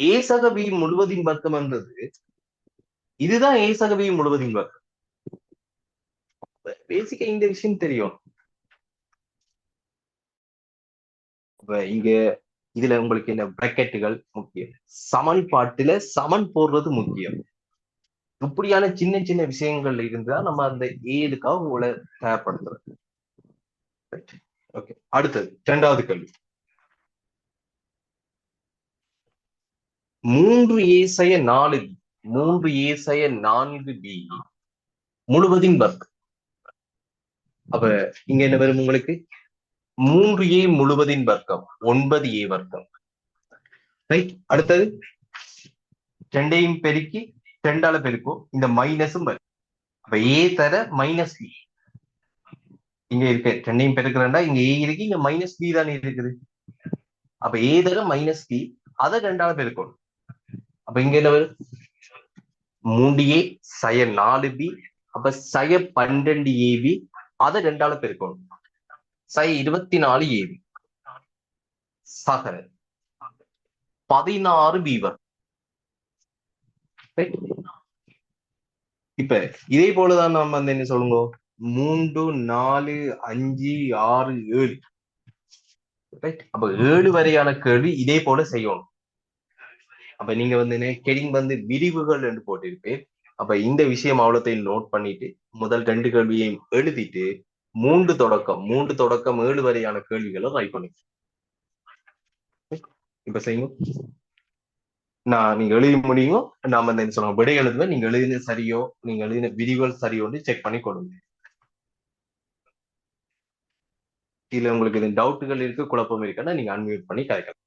ஏ சக பி முழுவதின் வர்க்கம் என்றது இதுதான் ஏ சக பி முழுவதின் வர்க்கம். பேசிக்கா இந்த விஷயம் தெரியும். இங்க இதுல உங்களுக்கு என்ன பிராக்கெட்டுகள் முக்கியம், சமன்பாட்டுல சமன் போடுறது முக்கியம். இப்படியான சின்ன சின்ன விஷயங்கள் இருந்தா நம்ம அந்த ஏதுக்காக உங்களை தயார்படுத்துறது. ஓகே, அடுத்தது 2வது கேள்வி. 3a சய 4b 3a சய 4b முழுவதின் வர்க்கம். அப்ப இங்க என்ன வரும் உங்களுக்கு? 3a முழுவதின் வர்க்கம் 9a வர்க்கம். ரைட், அடுத்தது 2ஐயும் பெருக்கி 2ஆல பெருக்கும், இந்த மைனஸும் வரும். அப்ப a தர மைனஸ் b. இங்க இருக்கு 2ஐயும் பெருக்கிறேன்டா, இங்க a இருக்கு, இங்க மைனஸ் b தானே இருக்குது. அப்ப a தர மைனஸ் b அதை 2ஆல பெருக்கணும். அப்ப இங்க என்ன வரும்? 3a சய 4b அப்ப சய 12ab அதை 2ஆல பெருக்கணும். சய 24ab சக 16b வரும். இப்ப இதே போலதான் நம்ம வந்து என்ன சொல்லுங்க, 3 4 5 6 7. அப்ப 7 வரையான கேள்வி இதே போல செய்யணும். அப்ப நீங்க வந்து கெடிங் வந்து விரிவுகள் என்று போட்டிருப்பேன். அப்ப இந்த விஷயம் அவ்வளோத்தையும் நோட் பண்ணிட்டு முதல் 2 கேள்வியையும் எழுதிட்டு 3 தொடக்கம் 7 வரையான கேள்விகளை ரைட் பண்ணி இப்ப செய்யும். நீங்க எழுதி முடியுமோ நாம வந்து என்ன சொல்லுவோம், விடை எழுதுவேன். நீங்க எழுதின சரியோ, நீங்க எழுதின விரிவுகள் சரியோன்னு செக் பண்ணி கொடுங்க. இதுல உங்களுக்கு இது டவுட்டுகள் இருக்கு, குழப்பம் இருக்குன்னா நீங்க அன்மியூட் பண்ணி கேட்கலாம்.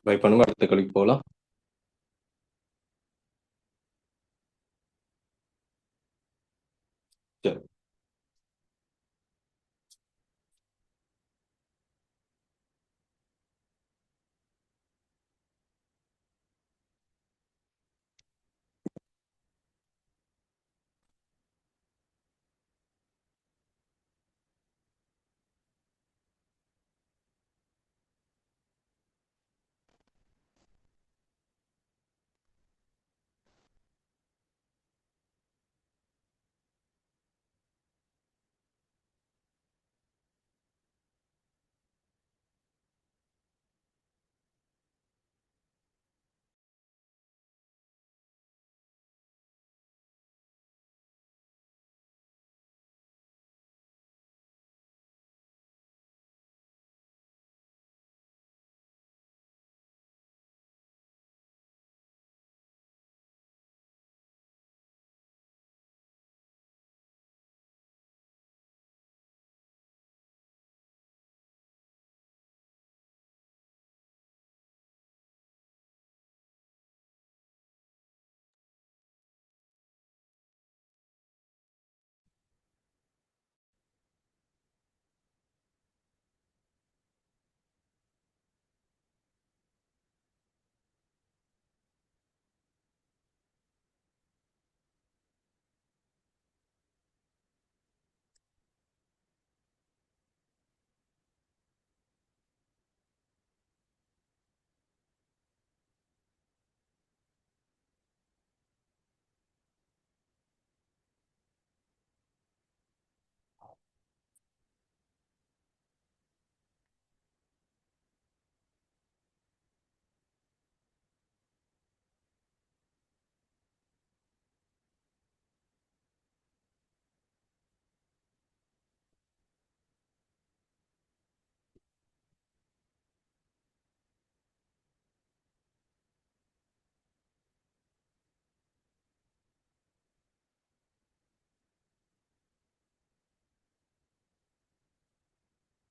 ட்ரை பண்ணுங்க. அடுத்த கேள்விக்கு போகலாம். சரி.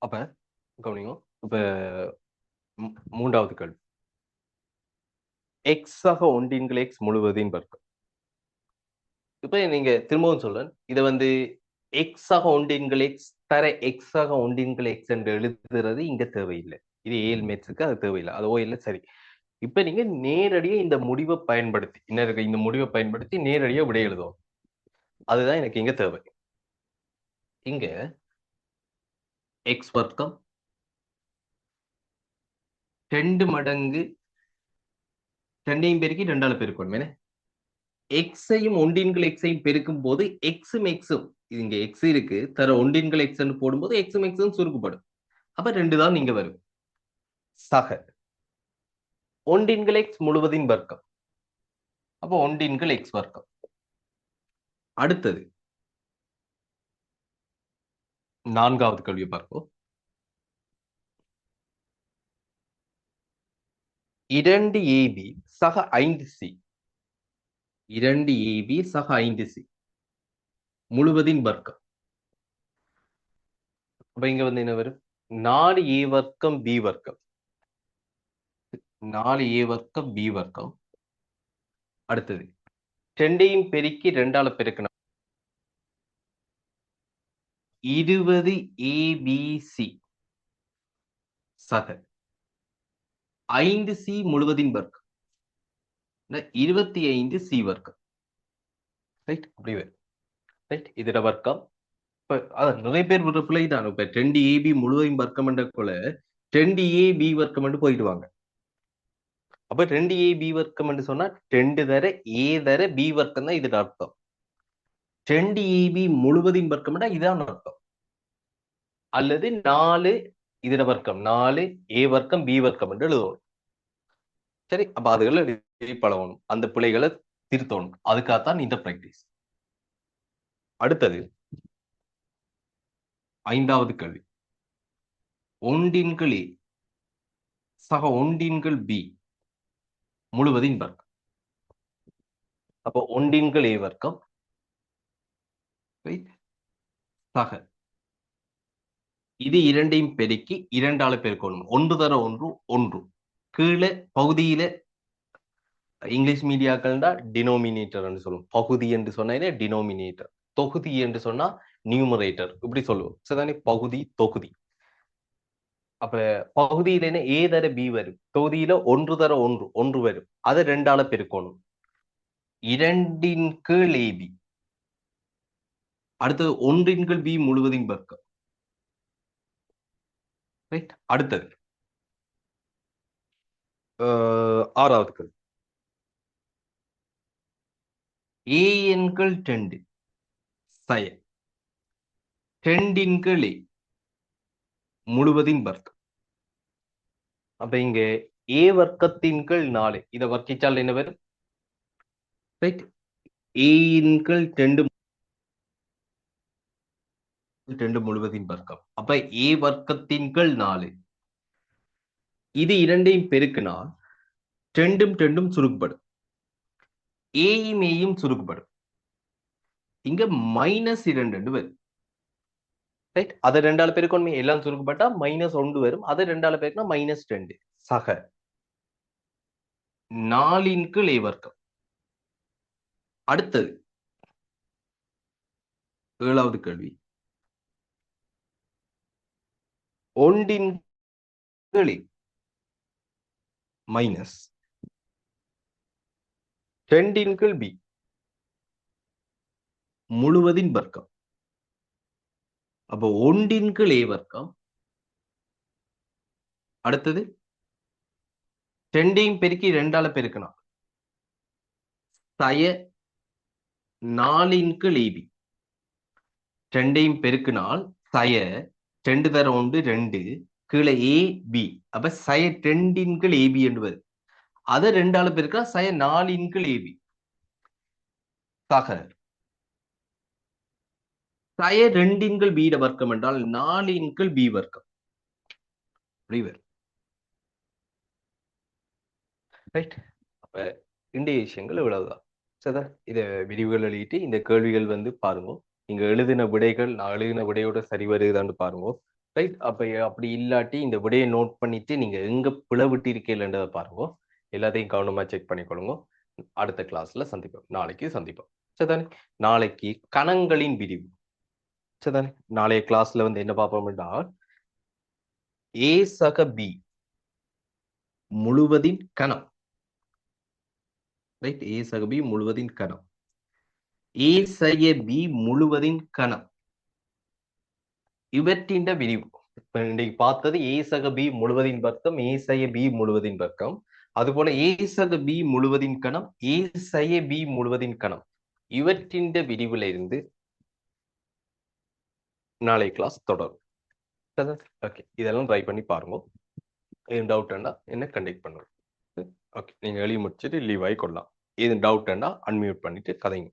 அப்ப கவனிங்க. இப்ப மூன்றாவது கேள்வி. எக்ஸ் ஆக ஒன்றின்கள் எக்ஸ் முழுவதின் வர்க்கம். இப்ப நீங்க திரும்பவும் சொல்றேன். இத வந்து எக்ஸ் ஆக ஒன்றின்கள் எக்ஸ் தர எக்ஸ் ஆக ஒன்றின்கள் எக்ஸ் என்று எழுதுறது இங்க தேவையில்லை. இது ஏஎல் மேத்ஸுக்கு அது தேவையில்லை. அது ஓஎல்ல சரி. இப்ப நீங்க நேரடியா இந்த முடிவை பயன்படுத்தி என்ன இருக்கு, இந்த முடிவை பயன்படுத்தி நேரடியா விடை எழுதுவோம். அதுதான் எனக்கு இங்க தேவை. இங்க எக்ஸ் வர்க்கம் 2 மடங்கு 2ஐயும் பெருக்கி 2ஆல பெருக்கணும். எக்ஸையும் ஒன்றின்கள் எக்ஸையும் பெருக்கும் போது எக்ஸும் எக்ஸும் இங்க எக்ஸ் இருக்கு தர ஒன்றின்கள் எக்ஸ் போடும்போது எக்ஸும் எக்ஸும் சுருக்கப்படும். அப்ப 2 தான் நீங்க வரும். சக ஒன்றின்கள் எக்ஸ் முழுவதின் வர்க்கம். அப்ப ஒன்றின்கள் எக்ஸ் வர்க்கம். அடுத்தது நான்காவது கேள்வியை பார்ப்போம். 2ab சக 5c 2ab சக 5c முழுவதின் வர்க்கம். அப்ப இங்க வந்து என்ன வரும்? 4a வர்க்கம் b வர்க்கம். 4a வர்க்கம் b வர்க்கம். அடுத்தது 2ஐயும் பெருக்கி 2ஆல பெருக்கணும். 20 abc சக 5c முழுவதின் வர்க்கம். 25c வர்க்கம். ரைட்? அப்படி வரும். ரைட்? இதோட வர்க்கம். இப்ப அதான் நிறைய பேர் விடுற பிள்ளை தான். இப்ப 2ab முழுவதின் வர்க்கம் என்ற போல 2ab வர்க்கம் என்று போயிடுவாங்க. அப்ப 2ab வர்க்கம் என்று சொன்னா 2 தர a தர b வர்க்கம் தான் இதோட அர்த்தம். 2ab முழுவதின் வர்க்கம் இதான் அர்த்தம். அல்லது 4 இதோட வர்க்கம் 4 a வர்க்கம் b வர்க்கம் என்று எழுதணும். சரி, அப்ப அதுகளை பழகணும், அந்த பிள்ளைகளை திருத்தணும். அதுக்காகத்தான் இந்த பிராக்டிஸ். அடுத்தது 5வது கேள்வி. ஒன்றின்கள் a சக ஒன்றின்கள் b முழுவதின் வர்க்கம். அப்போ ஒன்றின்கள் a வர்க்கம் சக இது இரண்டையும் பெருக்கி 2ஆல பெருக்கணும். 1 தர 1 1. கீழே பகுதியில இங்கிலீஷ் மீடியாக்கள்டா டினோமினேட்டர்னு சொல்லுவோம். பகுதி என்று சொன்னா டினோமினேட்டர், தொகுதி என்று சொன்னா நியூமரேட்டர், இப்படி சொல்லுவோம். சரிதானே? பகுதி தொகுதி. அப்ப பகுதியில ஏ தர பி வரும், தொகுதியில ஒன்று தர ஒன்று வரும், அதை ரெண்டால பெருக்கணும். 2 கீழ் ஏபி, அடுத்தது 1 கீழ் பி முழுவதின் வர்க்கம். ரைட். அடுத்தது 6வது கேள்வி. ஏ எண்கள் 2 சய 2 கீழ் ஏ முழுவதின் வர்க்கம். அப்ப இங்க ஏ வர்க்கத்தின் கீழ் 4, இதை வர்க்கிச்சால் என்ன வரும்? ரைட். ஏ கீழ் 2 முழுவதின் வர்க்கம். அப்ப ஏ வர்க்கத்தின் கீழ் 4, இது இரண்டையும் பெருக்கினால் 2ம் 2ம் சுருக்கப்படும், ஏயும் ஏயும் சுருக்கப்படும். இங்க -2 வரும். ரைட். அதை ரெண்டால பெருக்கணுமே, எல்லாம் சுருக்கப்பட்டா -1 வரும், அதை ரெண்டால பெருக்கினா -2. சக 4 கீழ் ஏ வர்க்கம். அடுத்தது 7வது கேள்வி. 1 கீழ் ஏ மைனஸ் 2 கீழ் பி முழுவதின் வர்க்கம். அப்போ 1 கீழ் ஏ வர்க்கம், அடுத்தது 2ஐயும் பெருக்கி 2ஆல பெருக்கணும், சய 4 கீழ் ஏபி. 2ஐயும் பெருக்கினால் சய 2 தர 1 2 கீழே ஏ பி, அப்ப சய 2 கீழ் ஏபி என்று வரும், அதை 2ஆல பெருக்கா சய 4 கீழ் ஏபி. சக சய 2 கீழ் பி வர்க்கம் என்றால் 4 கீழ் பி வர்க்கம். ரைட். அப்ப இந்திய விஷயங்கள் இவ்வளவுதான். சரிதா? இத விரிவுகள் எழுதிட்டு இந்த கேள்விகள் வந்து பாருங்க. நீங்க எழுதின விடைகள் நான் எழுதின விடையோட சரி வருதான்னு பாருங்க. ரைட். அப்ப அப்படி இல்லாட்டி இந்த விடையை நோட் பண்ணிட்டு நீங்க எங்க பிளவிட்டு இருக்கீங்கன்றதை பாருங்க. எல்லாத்தையும் கவனமா செக் பண்ணிக்கொள்ளுங்க. அடுத்த கிளாஸ்ல சந்திப்போம். நாளைக்கு சந்திப்போம். சரிதானே? நாளைக்கு கணங்களின் விரிவு. சரிதானே? நாளைய கிளாஸ்ல வந்து என்ன பார்ப்போம் என்றால் ஏ சக பி முழுவதின் கணம். ரைட். ஏ சக பி முழுவதின் கணம், ஏ சய பி முழுவதின் கணம், இவற்றின் விரிவு. இப்ப இன்னைக்கு பார்த்தது ஏ சக பி முழுவதின் வர்க்கம், ஏ சய பி முழுவதின் வர்க்கம். அதுபோல ஏ சக பி முழுவதின் கணம், ஏ சய பி முழுவதின் கணம், இவற்றின் விரிவுல இருந்து நாளை கிளாஸ் தொடரும். ஓகே, இதெல்லாம் ட்ரை பண்ணி பாருங்க. டவுட் என்ன கண்டெக்ட் பண்ணுங்க. ஓகே, நீங்க எழுதி முடிச்சுட்டு லீவ் ஆகி கொள்ளலாம். இது டவுட் அன்மியூட் பண்ணிட்டு கதைங்க.